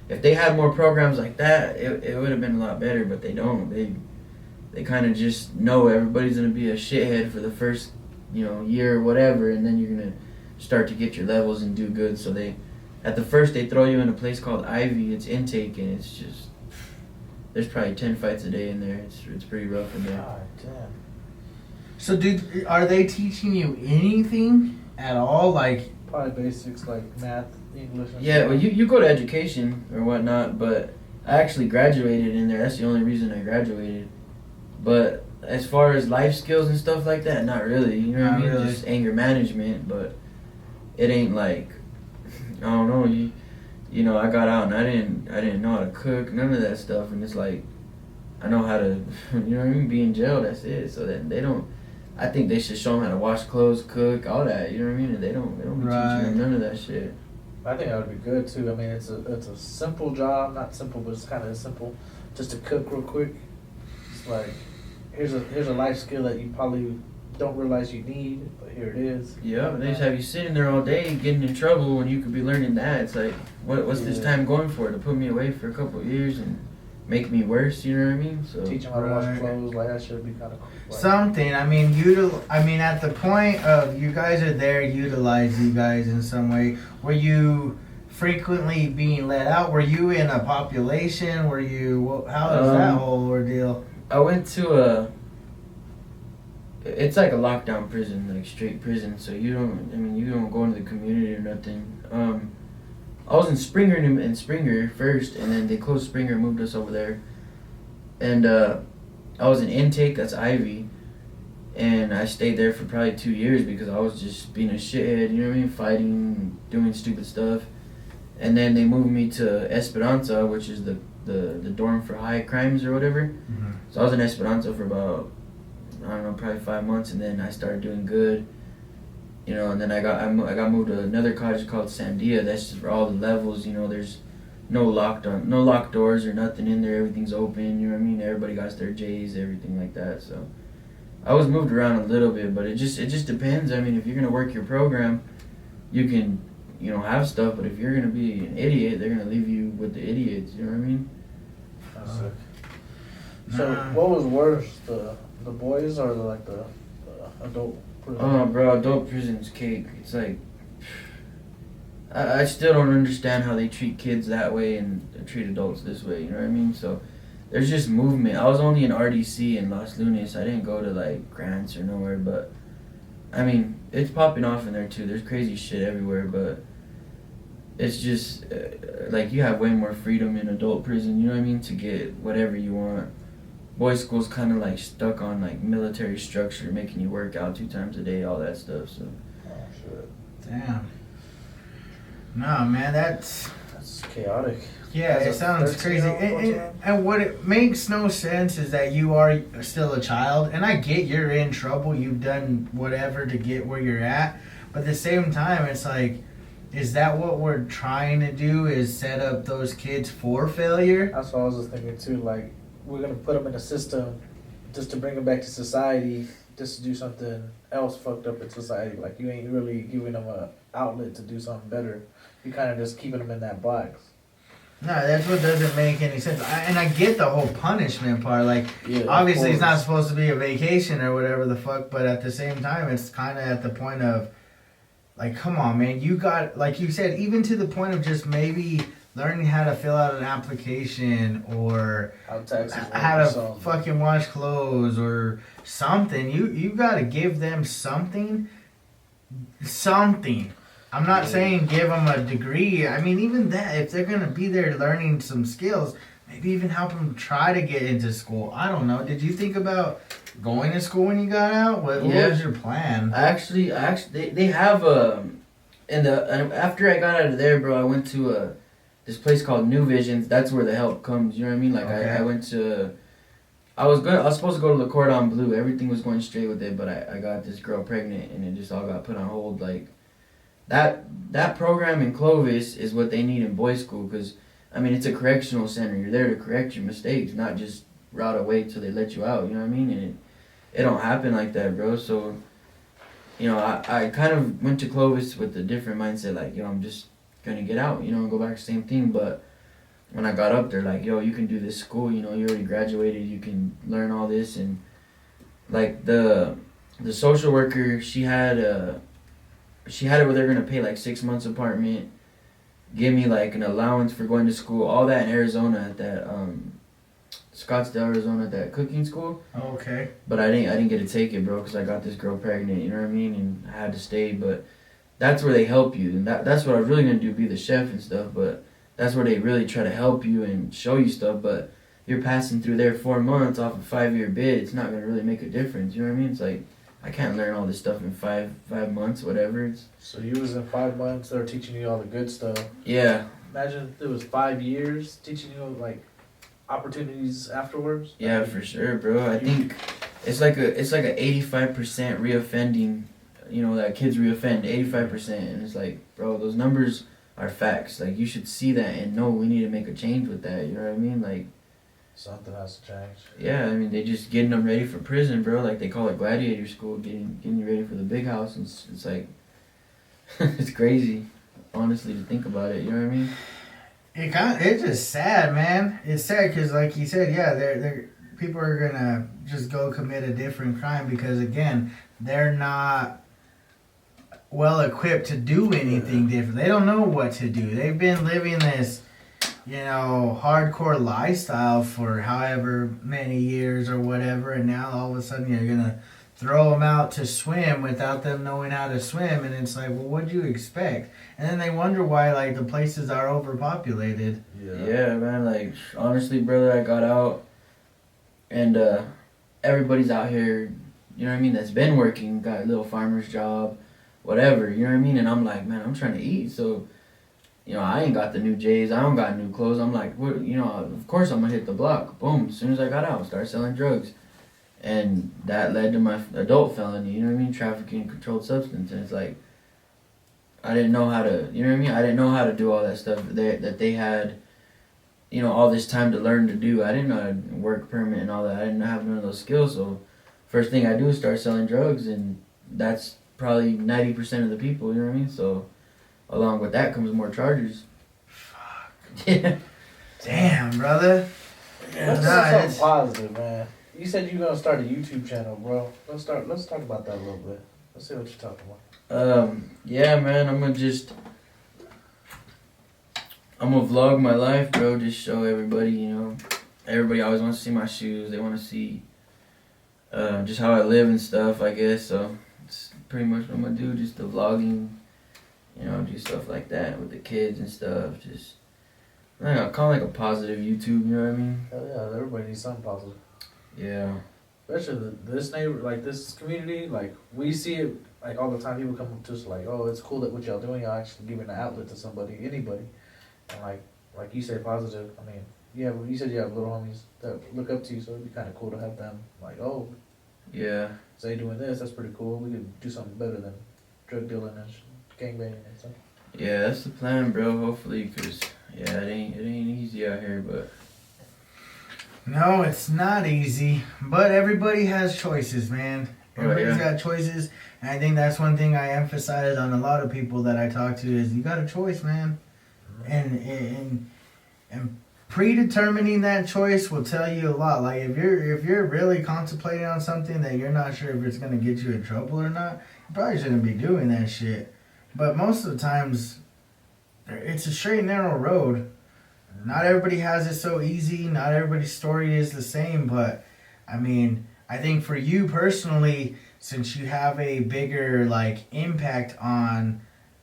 if they had more programs like that, it would have been a lot better. But they don't. They kind of just know everybody's gonna be a shithead for the first, year or whatever, and then you're gonna start to get your levels and do good. So at the first they throw you in a place called Ivy. It's intake, and it's just there's probably 10 fights a day in there. It's pretty rough in there. God damn. So, dude, are they teaching you anything at all? Like, Probably basics like math, English. And Yeah, stuff. well, you go to education or whatnot, but I actually graduated in there. That's the only reason I graduated. But as far as life skills and stuff like that, not really. You know what I Not mean? really. Just anger management, but it ain't like I don't know. I got out and I didn't know how to cook, none of that stuff, and it's like I know how to, you know what I mean? Be in jail. That's it. So that they don't. I think they should show them how to wash clothes, cook, all that. You know what I mean? And they don't be Right. teaching them none of that shit. I think that would be good too. I mean, it's a simple job, not simple, but it's kind of simple, just to cook real quick. It's like here's a life skill that you probably don't realize you need, but here it is. Yeah, they just have you sitting there all day getting in trouble when you could be learning that. It's like, what's this Yeah. time going for? To put me away for a couple of years and make me worse, you know what I mean? So Teach them how to Right. wash clothes, like that should be kind of cool. Like, something. I mean, at the point of you guys are there, utilize you guys in some way. Were you frequently being let out? Were you in a population? Were you? How is that Um, whole ordeal? I went to it's like a lockdown prison, like straight prison. So you don't go into the community or nothing. I was in Springer first, and then they closed Springer, moved us over there, and I was in intake. That's Ivy, and I stayed there for probably 2 years because I was just being a shithead. You know what I mean? Fighting, doing stupid stuff, and then they moved me to Esperanza, which is the dorm for high crimes or whatever. Mm-hmm. So I was in Esperanza for about, I don't know, probably 5 months, and then I started doing good. And then I got moved to another college called Sandia. That's just for all the levels. There's no locked doors or nothing in there. Everything's open. You know what I mean? Everybody got their J's, everything like that. So I was moved around a little bit, but it just depends. I mean, if you're gonna work your program, you can have stuff. But if you're gonna be an idiot, they're gonna leave you with the idiots. You know what I mean? that's sick. So Nah. what was worse, the boys or the adult prison? Oh, bro, adult prison's cake. It's like I still don't understand how they treat kids that way and treat adults this way. You know what I mean? So there's just movement. I was only in RDC in Los Lunas. I didn't go to like Grants or nowhere, but I mean it's popping off in there too. There's crazy shit everywhere, but it's just like you have way more freedom in adult prison. You know what I mean? To get whatever you want. Boys' school's kind of like stuck on like military structure, making you work out 2 times a day, all that stuff. So. Oh shit, Damn. No, man, that's chaotic. yeah, As it a sounds 13-year-old, crazy. 14-year-old? And what it makes no sense is that you are still a child, and I get you're in trouble. You've done whatever to get where you're at, but at the same time, it's like, is that what we're trying to do? Is set up those kids for failure? That's what I was just thinking too. Like we're gonna put them in a system just to bring them back to society, just to do something else fucked up in society. Like you ain't really giving them a outlet to do something better. You kind of just keeping them in that box. No, that's what doesn't make any sense. And I get the whole punishment part. Like, Yeah, obviously, it's not supposed to be a vacation or whatever the fuck, but at the same time, it's kind of at the point of, like, come on, man. You got, like you said, even to the point of just maybe learning how to fill out an application or how taxes work how or to something. fucking wash clothes or something. You got to give them something. I'm not Yeah. saying give them a degree. I mean, even that, if they're going to be there learning some skills, maybe even help them try to get into school. I don't know. Did you think about going to school when you got out? What Yeah. was your plan? They have after I got out of there, bro, I went to this place called New Visions. That's where the help comes. You know what I mean? Like Okay. I went to. I was supposed to go to Le Cordon Bleu. Everything was going straight with it, but I got this girl pregnant, and it just all got put on hold. Like that program in Clovis is what they need in boys' school, because I mean it's a correctional center. You're there to correct your mistakes, not just rot away till they let you out. You know what I mean? And it don't happen like that, bro. So you know, I kind of went to Clovis with a different mindset, like, I'm just gonna get out, and go back to the same thing. But when I got up there, like, you can do this school, you already graduated, you can learn all this. And like the social worker, she had it where they're gonna pay like 6 months apartment, give me like an allowance for going to school, all that in Arizona at that Scottsdale, Arizona, at that cooking school. Okay. But I didn't get to take it, bro, because I got this girl pregnant. You know what I mean? And I had to stay. But that's where they help you, and that's what I was really gonna do, be the chef and stuff. But that's where they really try to help you and show you stuff. But you're passing through there 4 months off a 5-year bid. It's not gonna really make a difference. You know what I mean? It's like I can't learn all this stuff in five months, whatever. So you was in 5 months. They were teaching you all the good stuff. Yeah. Imagine it was 5 years teaching you like opportunities afterwards. Yeah, for sure, bro. I think it's like a 85% reoffending. That kids reoffend 85%, and it's like, bro, those numbers are facts. Like, you should see that and know we need to make a change with that. You know what I mean? Like, something has to change. yeah, I mean, they just getting them ready for prison, bro. Like, they call it gladiator school, getting you ready for the big house, and it's like it's crazy, honestly, to think about it. You know what I mean? It's just sad, man. It's sad because, like you said, yeah, they're people are gonna just go commit a different crime because, again, they're not well equipped to do anything different. They don't know what to do. They've been living this, hardcore lifestyle for however many years or whatever, and now all of a sudden you're gonna throw them out to swim without them knowing how to swim, and it's like, well, what'd you expect? And then they wonder why, like, the places are overpopulated. Yeah, man. Like, honestly, brother, I got out, and everybody's out here. You know what I mean? That's been working, got a little farmer's job, whatever. You know what I mean? And I'm like, man, I'm trying to eat, so. I ain't got the new J's. I don't got new clothes. I'm like, what? Of course I'm gonna hit the block. Boom. As soon as I got out, start selling drugs. And that led to my adult felony, you know what I mean? Trafficking controlled substance. And it's like, I didn't know how to, you know what I mean? I didn't know how to do all that stuff that they had, all this time to learn to do. I didn't know how to work permit and all that. I didn't have none of those skills. So first thing I do is start selling drugs, and that's probably 90% of the people, you know what I mean? So along with that comes more charges. Fuck. Yeah. Damn, brother. Let's talk something positive, man. You said you're gonna start a YouTube channel, bro. Let's talk about that a little bit. Let's see what you're talking about. Yeah, man, I'm gonna vlog my life, bro. Just show everybody, everybody always wants to see my shoes. They want to see just how I live and stuff, I guess. So it's pretty much what I'm gonna do. Just the vlogging, do stuff like that with the kids and stuff. Just I don't know, kind of like a positive YouTube. You know what I mean? Hell yeah, everybody needs something positive. Yeah. Especially this neighbor, like this community, like we see it like all the time. People come up to us like, "Oh, it's cool that what y'all doing. Y'all actually giving an outlet to somebody, anybody." And like you say, positive. I mean, you said you have little homies that look up to you, so it'd be kind of cool to have them like, "Oh, yeah, say doing this. That's pretty cool. We could do something better than drug dealing and gangbanging and stuff." Yeah, that's the plan, bro. Hopefully, cause yeah, it ain't easy out here, but. No, it's not easy, but everybody has choices, man. Everybody's got choices, and I think that's one thing I emphasize on a lot of people that I talk to is you got a choice, man. And predetermining that choice will tell you a lot. Like if you're really contemplating on something that you're not sure if it's gonna get you in trouble or not, you probably shouldn't be doing that shit. But most of the times, it's a straight and narrow road. Not everybody has it so easy. Not everybody's story is the same. But, I mean, I think for you personally, since you have a bigger, impact on,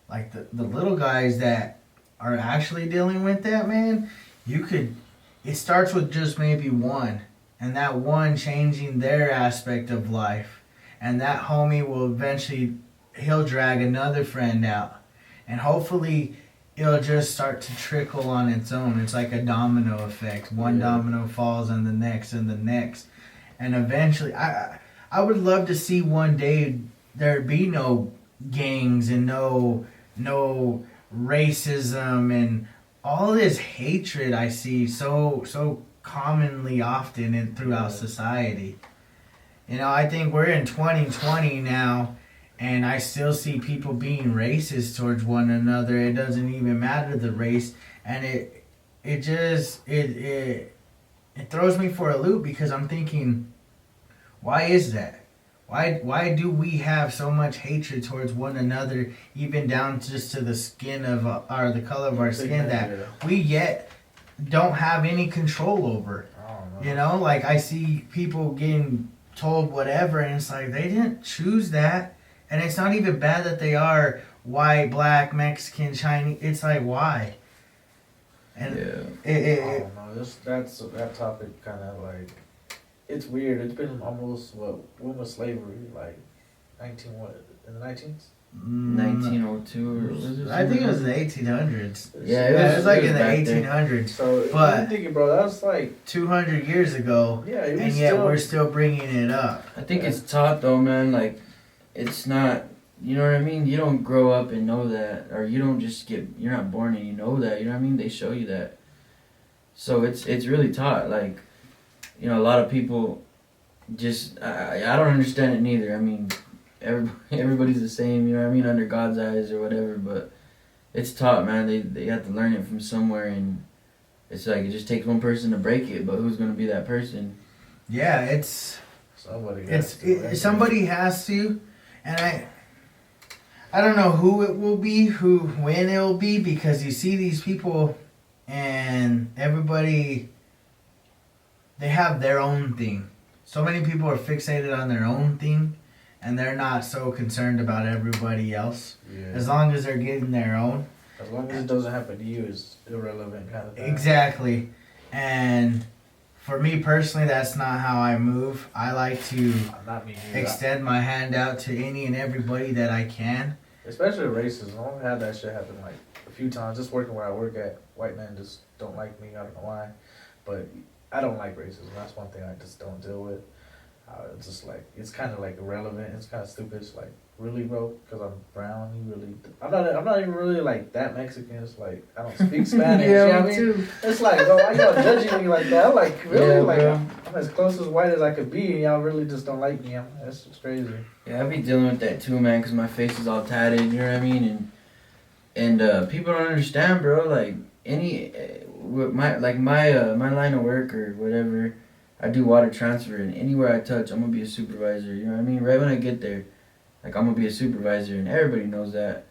the little guys that are actually dealing with that, man, it starts with just maybe one. And that one changing their aspect of life. And that homie will eventually, he'll drag another friend out. And hopefully it'll just start to trickle on its own. It's like a domino effect. One domino falls and the next and the next. And eventually, I would love to see one day there be no gangs and no racism and all this hatred I see so commonly often throughout society. I think we're in 2020 now, and I still see people being racist towards one another. It doesn't even matter the race, and it throws me for a loop because I'm thinking, why is that? Why do we have so much hatred towards one another, even down just to the skin of or the color of our skin that we yet don't have any control over? I don't know. You know, like I see people getting told whatever, and it's like they didn't choose that, and it's not even bad that they are white, black, Mexican, Chinese. It's like why? And Yeah. I don't know. That topic kind of like, it's weird. It's been almost when was slavery, like 19 what, in the 19th? 1902 or was it? I think it was the 1800s. Yeah, It was like in the back then. 1800s, So But- I'm thinking, bro, that's like 200 years ago, yeah, it was and yet still, we're still bringing it up. I think it's taught though, man. Like, it's not. You know what I mean? You don't grow up and know that, or you don't just get. You're not born and you know that. You know what I mean? They show you that. So it's really taught. Like, you know, a lot of people just. I don't understand it neither. I mean, everybody's the same. You know what I mean? Under God's eyes or whatever. But it's taught, man. They have to learn it from somewhere, and it's like it just takes one person to break it. But who's gonna be that person? Yeah, it's somebody has to, and I don't know who it will be, when it will be, because you see these people and everybody, they have their own thing. So many people are fixated on their own thing, and they're not so concerned about everybody else. yeah. As long as they're getting their own. As long as it doesn't happen to you, it's irrelevant kind of thing. Exactly. And for me personally, that's not how I move. I like to Not me neither. extend my hand out to any and everybody that I can. Especially racism. I've had that shit happen like a few times. Just working where I work at, white men just don't like me. I don't know why, but I don't like racism. That's one thing I just don't deal with. It's just like it's kind of like irrelevant. It's kind of stupid. It's like, really, bro? Because I'm brown, you really? I'm not even really like that Mexican. It's like I don't speak Spanish. You know what I mean? too. It's like, bro, why y'all judging me like that? I'm like, really? Yeah, like bro. I'm as close as white as I could be, and y'all really just don't like me. That's just crazy. Yeah, I be dealing with that too, man, because my face is all tatted, you know what I mean? And people don't understand, bro. Like, my line of work or whatever, I do water transfer, and anywhere I touch, I'm going to be a supervisor, you know what I mean? Right when I get there, like, I'm going to be a supervisor, and everybody knows that.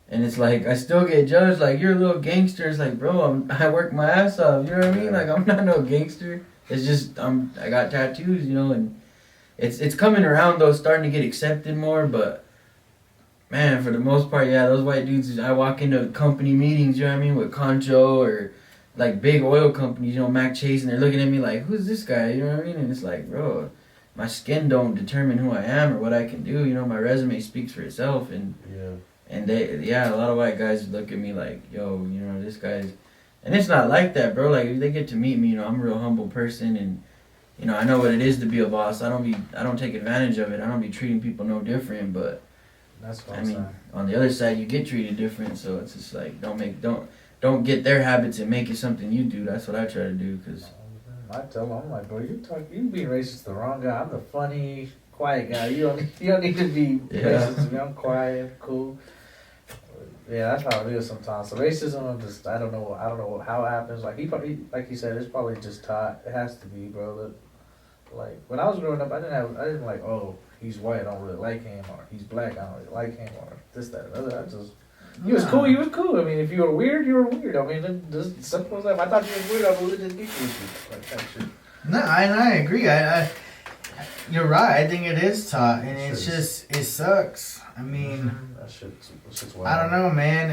And it's like, I still get judged, like, you're a little gangster. It's like, bro, I work my ass off, you know what I mean? Like, I'm not no gangster. It's just, I got tattoos, you know, and it's coming around, though, starting to get accepted more, but, man, for the most part, yeah, those white dudes, I walk into company meetings, you know what I mean, with Concho or, like, big oil companies, you know, Mac Chase, and they're looking at me like, who's this guy, you know what I mean? And it's like, bro, my skin don't determine who I am or what I can do, you know, my resume speaks for itself, and a lot of white guys look at me like, yo, you know, this guy's, and it's not like that, bro. Like, if they get to meet me, you know, I'm a real humble person, and, you know, I know what it is to be a boss. I don't take advantage of it. I don't be treating people no different, but, That's what I I'm mean, saying. on the other side, you get treated different, so it's just like, don't get their habits and make it something you do. That's what I try to do, because, I tell them, I'm like, bro, you being racist to the wrong guy. I'm the funny, quiet guy. You don't need to be racist to me. I'm quiet, cool. Yeah, that's how it is sometimes. So racism, I don't know how it happens. Like he probably, like you said, it's probably just taught. It has to be, bro. Like when I was growing up, I didn't like, oh, he's white, I don't really like him, or he's black, I don't really like him, or this, that, and other. He was cool. I mean, if you were weird, you were weird. I mean, just simple as that. If I thought you was weird, I would just be cool with you. Like that shit. No, I agree. You're right. I think it is taught, and it's just, it sucks. I mean, That shit's wild. I don't know, man.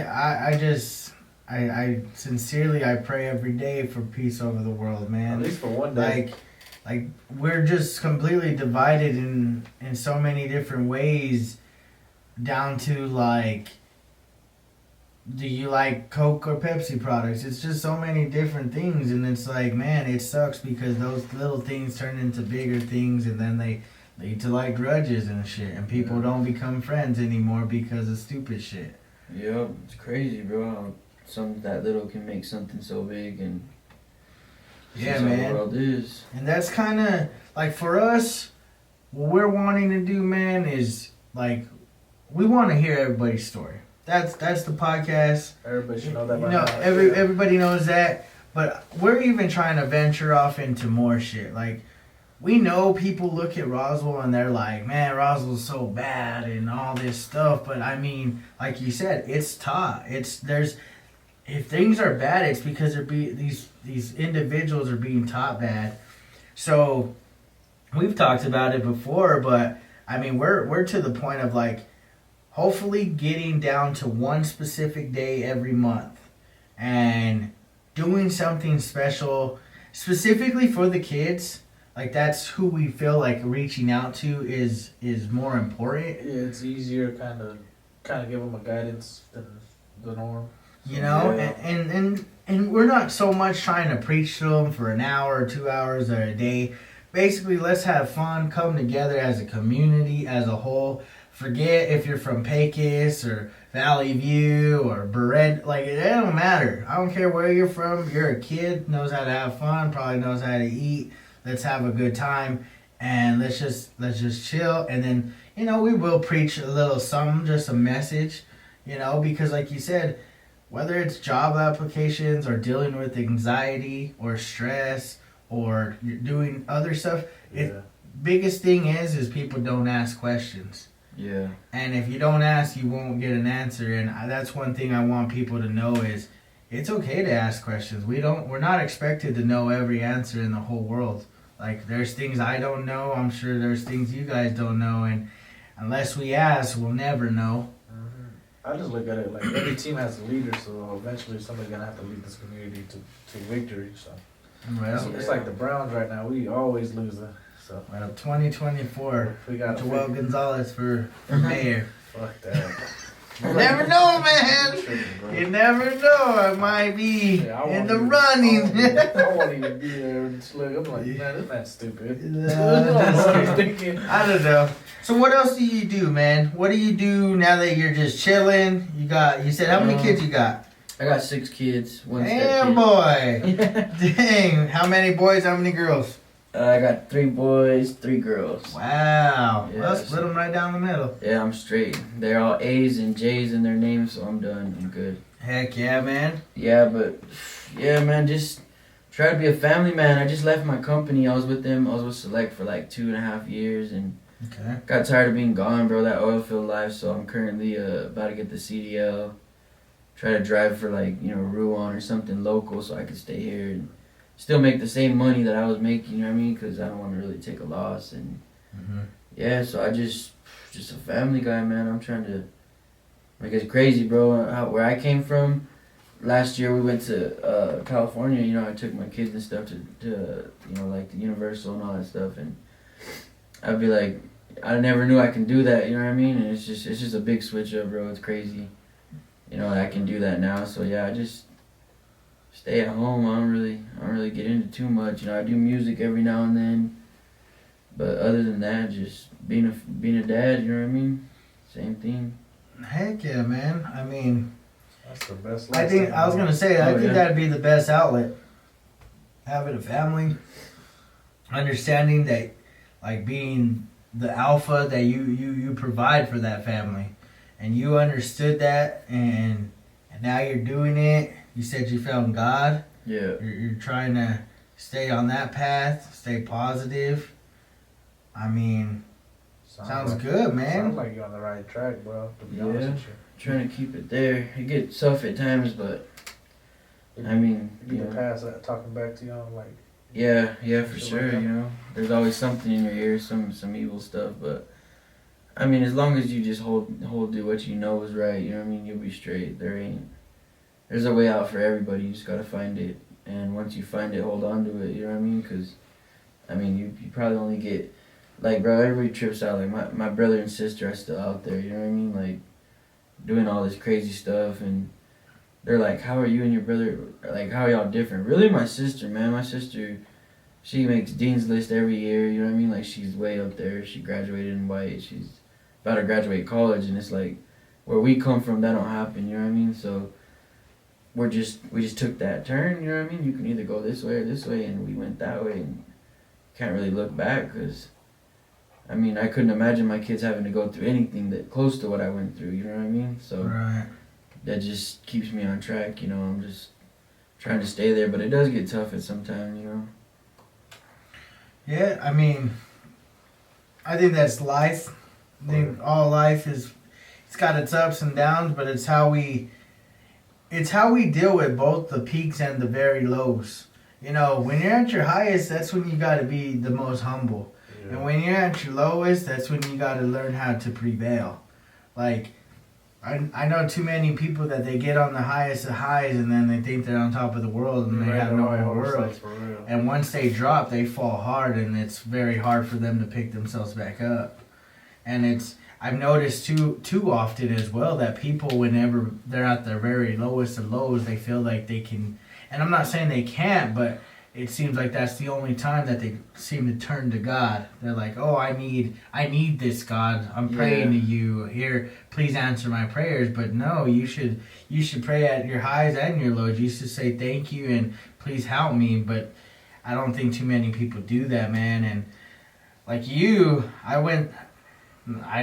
I sincerely, I pray every day for peace over the world, man. At least for one day. Like we're just completely divided in so many different ways, down to like, do you like Coke or Pepsi products? It's just so many different things, and it's like, man, it sucks because those little things turn into bigger things, and then they lead to like grudges and shit, and people don't become friends anymore because of stupid shit. yep, it's crazy, bro. How something that little can make something so big, and Yeah, that's how man. the world is. And that's kind of like, for us, what we're wanting to do, man, is like, we want to hear everybody's story. That's the podcast. Everybody should know that You by know, now. everybody knows that. But we're even trying to venture off into more shit. Like, we know people look at Roswell and they're like, man, Roswell's so bad and all this stuff. But I mean, like you said, it's taught. If things are bad, it's because these individuals are being taught bad. So we've talked about it before, but I mean, we're to the point of like, hopefully getting down to one specific day every month and doing something special specifically for the kids. Like, that's who we feel like reaching out to is more important. Yeah, it's easier kind of give them a guidance than the norm. You know, Yeah. and we're not so much trying to preach to them for an hour or 2 hours or a day. Basically, let's have fun, come together as a community, as a whole. Forget if you're from Pecos or Valley View or Bered. Like, it don't matter. I don't care where you're from. You're a kid, knows how to have fun, probably knows how to eat. Let's have a good time, and let's just chill. And then, you know, we will preach a little something, just a message, you know, because like you said, whether it's job applications or dealing with anxiety or stress or you're doing other stuff, Yeah. biggest thing is people don't ask questions. Yeah. And if you don't ask, you won't get an answer. And that's one thing I want people to know is it's okay to ask questions. We're not expected to know every answer in the whole world. Like, there's things I don't know. I'm sure there's things you guys don't know. And unless we ask, we'll never know. I just look at it like every team has a leader, so eventually somebody's gonna have to lead this community to victory. So Well, it's like the Browns right now. We always lose it. So 2024, we got Joel Gonzalez for mayor. Fuck that. You never know, man. You never know. I might be in the running. I won't even be there. And look, I'm like, man, this man's stupid. Just kidding. I don't know. So what else do you do, man? What do you do now that you're just chilling? You said how many kids you got? I got 6 kids. One Damn, boy. Dang. How many boys? How many girls? I got 3 boys, 3 girls. Wow. Yeah, Well, split them right down the middle. Yeah, I'm straight. They're all A's and J's in their names, so I'm done. I'm good. Heck yeah, man. Yeah, but yeah, man, just try to be a family man. I just left my company. I was with them. I was with Select for like 2.5 years, and Okay. got tired of being gone, bro. That oil field life. So I'm currently about to get the CDL. Try to drive for like Rouen or something local, so I could stay here and still make the same money that I was making. You know what I mean? Because I don't want to really take a loss. And yeah, so I just a family guy, man. I'm trying to. Like, it's crazy, bro. Where I came from, last year we went to California. You know, I took my kids and stuff to like the Universal and all that stuff, and I'd be like, I never knew I can do that. You know what I mean? And it's just a big switch up, bro. It's crazy. You know, I can do that now. So yeah, I just stay at home. I don't really get into too much. You know, I do music every now and then, but other than that, just being a dad. You know what I mean? Same thing. Heck yeah, man. I mean, That's the best. I think I was gonna say I think yeah. that'd be the best outlet. Having a family, understanding that, like, being the alpha that you provide for that family, and you understood that, and now you're doing it. You said you found God. Yeah. You're trying to stay on that path, stay positive. I mean, sounds like, good, man. Sounds like you're on the right track, bro. To be honest Yeah. with you. Trying to keep it there. It gets tough at times, but I mean, You can pass that talking back to you on like. yeah, for Shit sure. like that. You know, there's always something in your ear, some evil stuff. But I mean, as long as you just hold do what you know is right, you know what I mean. You'll be straight. There's a way out for everybody. You just gotta find it, and once you find it, hold on to it. You know what I mean? Because I mean, you probably only get like, bro. Everybody trips out. Like my brother and sister are still out there. You know what I mean? Like doing all this crazy stuff, and they're like, how are you and your brother, like, how are y'all different? Really, my sister, man. My sister, she makes Dean's List every year, you know what I mean? Like, she's way up there. She graduated in White. She's about to graduate college, and it's like, where we come from, that don't happen, you know what I mean? So, we just took that turn, you know what I mean? You can either go this way or this way, and we went that way, and can't really look back, because, I mean, I couldn't imagine my kids having to go through anything that close to what I went through. You know what I mean? So Right. that just keeps me on track. You know, I'm just trying to stay there, but it does get tough at some time. You know. Yeah, I mean, I think that's life. I think all life is, it's got its ups and downs, but it's how we deal with both the peaks and the very lows. You know, when you're at your highest, that's when you got to be the most humble. Yeah. And when you're at your lowest, that's when you got to learn how to prevail. Like, I know too many people that they get on the highest of highs and then they think they're on top of the world and they Right, have no right, more horse, world. like, for real. And once they drop, they fall hard, and it's very hard for them to pick themselves back up. And I've noticed too often as well that people, whenever they're at their very lowest of lows, they feel like they can. And I'm not saying they can't, but it seems like that's the only time that they seem to turn to God. They're like, "Oh, I need this, God. I'm praying to you. Here, please answer my prayers." But no, you should pray at your highs and your lows. You should say thank you and please help me. But I don't think too many people do that, man. And like you, I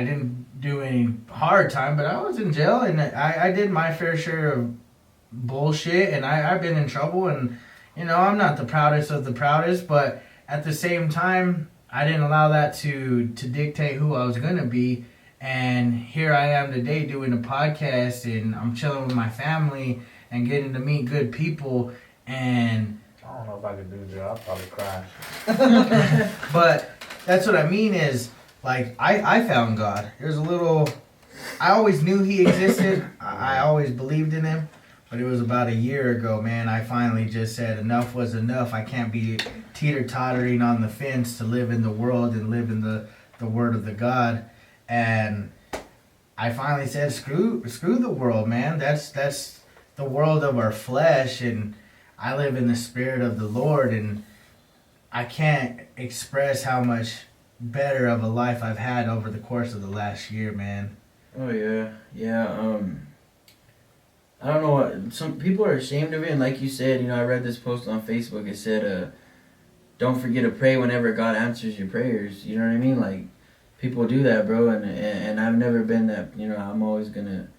didn't do any hard time, but I was in jail and I did my fair share of bullshit, and I've been in trouble. And you know, I'm not the proudest of the proudest, but at the same time, I didn't allow that to dictate who I was gonna be. And here I am today doing a podcast, and I'm chilling with my family and getting to meet good people. And I don't know if I could do jail. I'll probably cry. but that's what I mean is, like, I found God. There's a little, I always knew he existed. I always believed in him. But it was about a year ago, man, I finally just said enough was enough. I can't be teeter-tottering on the fence to live in the world and live in the word of the God. And I finally said, screw the world, man. That's the world of our flesh, and I live in the spirit of the Lord, and I can't express how much better of a life I've had over the course of the last year, man. Oh yeah. I don't know what some people are ashamed of it, and like you said, you know, I read this post on Facebook. It said, "Don't forget to pray whenever God answers your prayers." You know what I mean? Like, people do that, bro, and I've never been that. You know, I'm always gonna.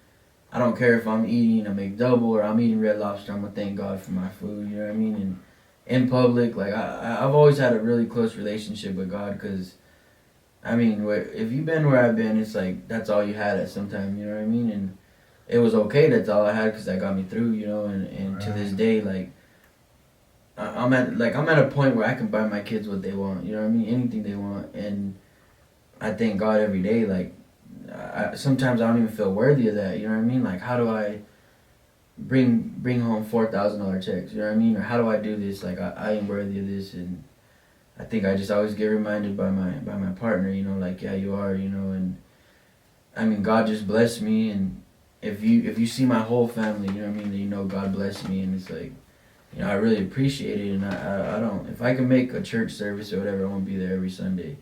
I don't care if I'm eating a McDouble or I'm eating Red Lobster. I'm gonna thank God for my food. You know what I mean? And in public, like I've always had a really close relationship with God, because, I mean, if you've been where I've been, it's like that's all you had at some time. You know what I mean? And it was okay. That's all I had, because that got me through. You know, and to this day, like I'm at a point where I can buy my kids what they want. You know what I mean? Anything they want, and I thank God every day. Like, sometimes I don't even feel worthy of that. You know what I mean? Like, how do I bring home $4,000 checks? You know what I mean? Or how do I do this? Like, I ain't worthy of this. And I think I just always get reminded by my partner. You know, like, yeah, you are. You know, and I mean, God just blessed me. And if you see my whole family, you know what I mean, then you know God blessed me. And it's like, you know, I really appreciate it. And I don't, if I can make a church service or whatever, I want to be there every Sunday.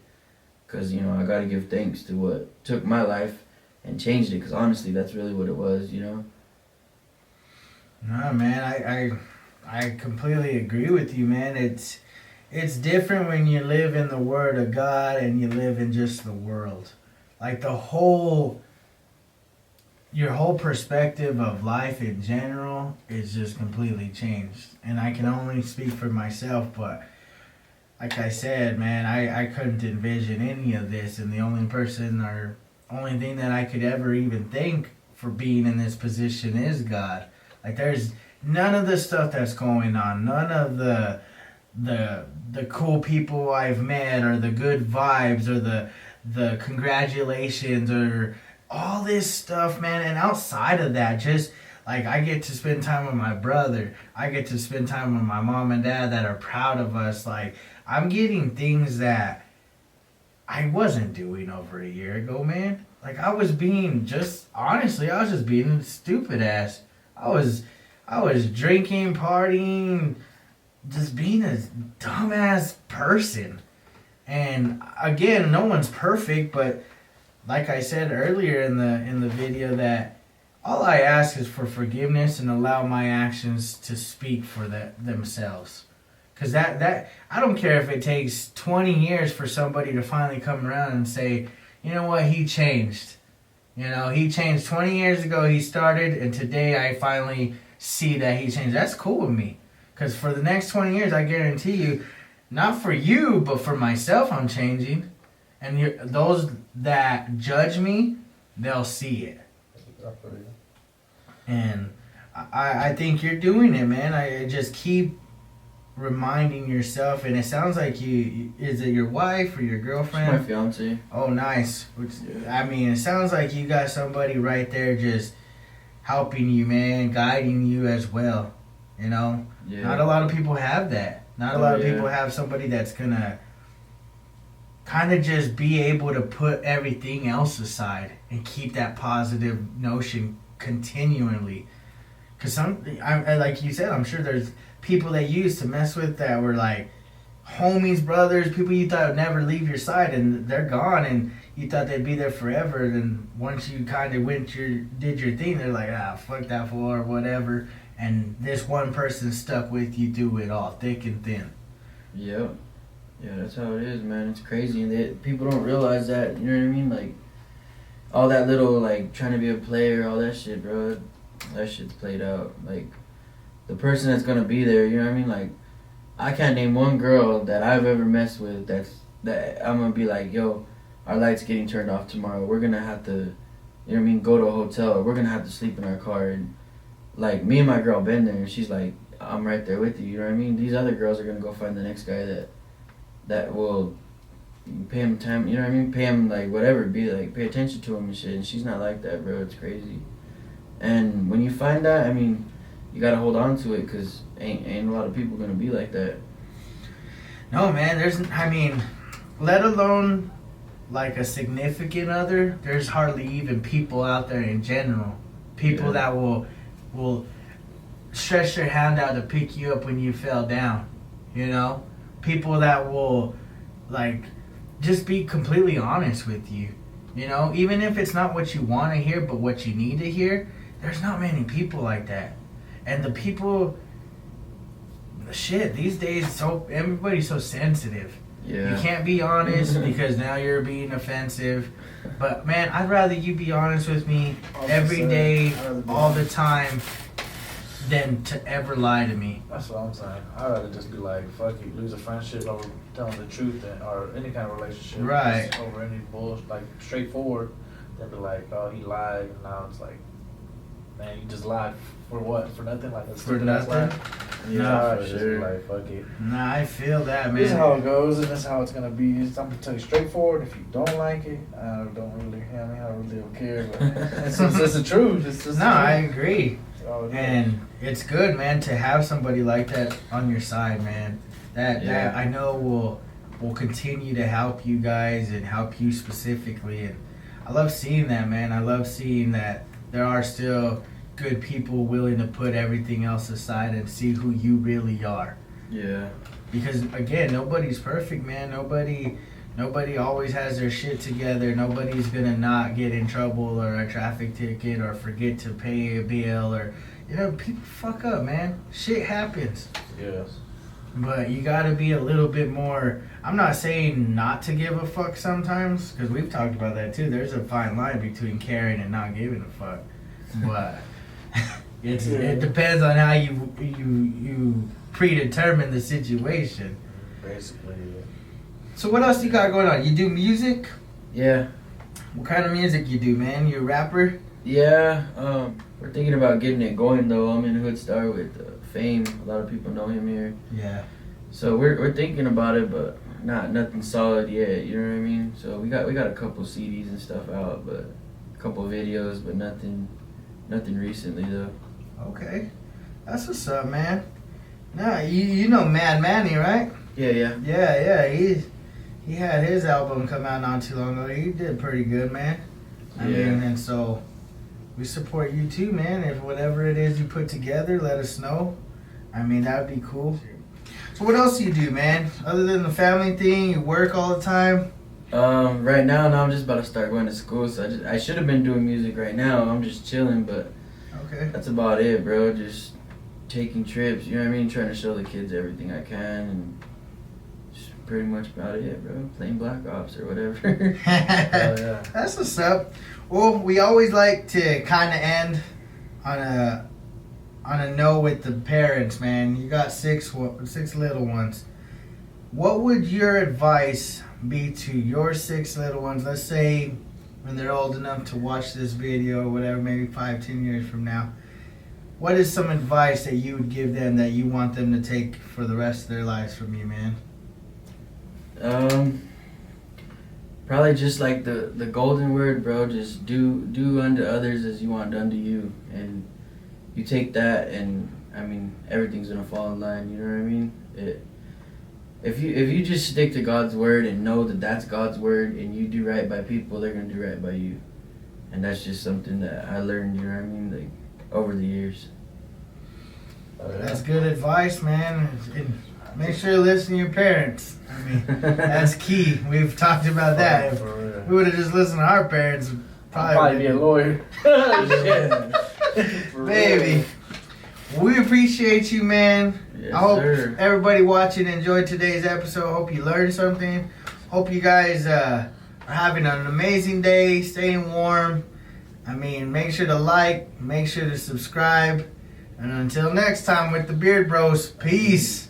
Because, you know, I got to give thanks to what took my life and changed it. Because honestly, that's really what it was, you know? No, man, I completely agree with you, man. It's different when you live in the Word of God and you live in just the world. Like, your whole perspective of life in general is just completely changed. And I can only speak for myself, but like I said, man, I couldn't envision any of this, and the only thing that I could ever even think for being in this position is God. Like, there's none of the stuff that's going on, none of the cool people I've met, or the good vibes, or the congratulations, or all this stuff, man. And outside of that, just like, I get to spend time with my brother, I get to spend time with my mom and dad that are proud of us. Like, I'm getting things that I wasn't doing over a year ago, man. Like, I was just being a stupid ass. I was drinking, partying, just being a dumbass person. And again, no one's perfect, but like I said earlier in the video, that all I ask is for forgiveness and allow my actions to speak for themselves. Cause that I don't care if it takes 20 years for somebody to finally come around and say, you know what, he changed. You know, he changed 20 years ago. He started, and today I finally see that he changed. That's cool with me. Cause for the next 20 years, I guarantee you, not for you, but for myself, I'm changing. And those that judge me, they'll see it. And I think you're doing it, man. I just keep reminding yourself, and it sounds like is it your wife or your girlfriend? It's my fiance. Oh, nice. I mean, it sounds like you got somebody right there just helping you, man, guiding you as well. You know, not a lot of people have that. Not a lot of people have somebody that's gonna kind of just be able to put everything else aside and keep that positive notion continually. Because like you said, I'm sure there's people that you used to mess with that were like homies, brothers, people you thought would never leave your side, and they're gone, and you thought they'd be there forever. Then once you kind of did your thing, they're like, fuck that fool or whatever. And this one person stuck with you through it all, thick and thin. Yep. Yeah, that's how it is, man. It's crazy, and people don't realize that. You know what I mean? Like all that little like trying to be a player, all that shit, bro. That shit's played out. Like the person that's gonna be there, you know what I mean? Like I can't name one girl that I've ever messed with that I'm gonna be like, yo, our light's getting turned off tomorrow. We're gonna have to, you know what I mean, go to a hotel. Or we're gonna have to sleep in our car. And like me and my girl been there, and she's like, I'm right there with you. You know what I mean? These other girls are gonna go find the next guy that will pay him time. You know what I mean? Pay him like whatever. Be like pay attention to him and shit. And she's not like that, bro. It's crazy. And when you find that, I mean, you gotta hold on to it, cause ain't a lot of people gonna be like that. No, man. Let alone like a significant other. There's hardly even people out there in general. People that will stretch their hand out to pick you up when you fell down. You know, people that will like just be completely honest with you. You know, even if it's not what you want to hear, but what you need to hear. There's not many people like that. And the people, shit, these days, everybody's so sensitive. Yeah. You can't be honest because now you're being offensive. But, man, I'd rather you be honest with me every day, all the time, than to ever lie to me. That's what I'm saying. I'd rather just be like, fuck you, lose a friendship over telling the truth or any kind of relationship. Right. Over any bullshit, like, straightforward, than be like, oh, he lied, and now it's like, man, you just lied for what? For nothing? Like for nothing? Yeah, for sure. Like, fuck it. Nah, I feel that, man. This is how it goes, and this is how it's gonna be. I'm gonna tell you straightforward. If you don't like it, I don't really don't care. But it's the truth. It's just I agree. And it's good, man, to have somebody like that on your side, man. That I know will continue to help you guys and help you specifically. And I love seeing that, man. I love seeing that there are still good people willing to put everything else aside and see who you really are. Yeah. Because again, nobody's perfect, man. Nobody always has their shit together. Nobody's gonna not get in trouble or a traffic ticket or forget to pay a bill or, you know, people fuck up, man. Shit happens. Yes. But you gotta be a little bit more. I'm not saying not to give a fuck sometimes, because we've talked about that too. There's a fine line between caring and not giving a fuck. But it depends on how you predetermine the situation. Basically, yeah. So what else you got going on? You do music? Yeah. What kind of music you do, man? You a rapper? Yeah. We're thinking about getting it going though. I'm in Hoodstar with Fame. A lot of people know him here. Yeah. So we're thinking about it, but nothing solid yet. You know what I mean? So we got a couple CDs and stuff out, but a couple videos, but nothing recently though. Okay, that's what's up, man. Nah, you know Mad Manny, right? Yeah. Yeah. He had his album come out not too long ago. He did pretty good, man. I mean, and so we support you too, man. If whatever it is you put together, let us know. I mean, that would be cool. So what else do you do, man? Other than the family thing, you work all the time? Right now I'm just about to start going to school, so I should have been doing music right now. I'm just chilling, but okay, that's about it, bro. Just taking trips, you know what I mean? Trying to show the kids everything I can, and just pretty much about it, bro. Playing Black Ops or whatever. Hell yeah. That's what's up. Well, we always like to kind of end on a note with the parents, man. You got six little ones. What would your advice be to your 6 little ones? Let's say when they're old enough to watch this video or whatever, maybe 5-10 years from now. What is some advice that you would give them that you want them to take for the rest of their lives from you, man? Probably just like the golden word, bro. Just do unto others as you want done to you, and you take that, and I mean everything's gonna fall in line. You know what I mean? If you just stick to God's word and know that that's God's word, and you do right by people, they're gonna do right by you, and that's just something that I learned. You know what I mean? Like over the years. That's good advice, man. And make sure to listen to your parents. I mean, that's key. We've talked about that. If we would have just listened to our parents, I'd probably be a lawyer. Baby, we appreciate you, man. Yes, I hope sir. everybody watching enjoyed today's episode. Hope you learned something. Hope you guys are having an amazing day, staying warm. I mean, make sure to like, make sure to subscribe. And until next time with the Beard Bros, peace.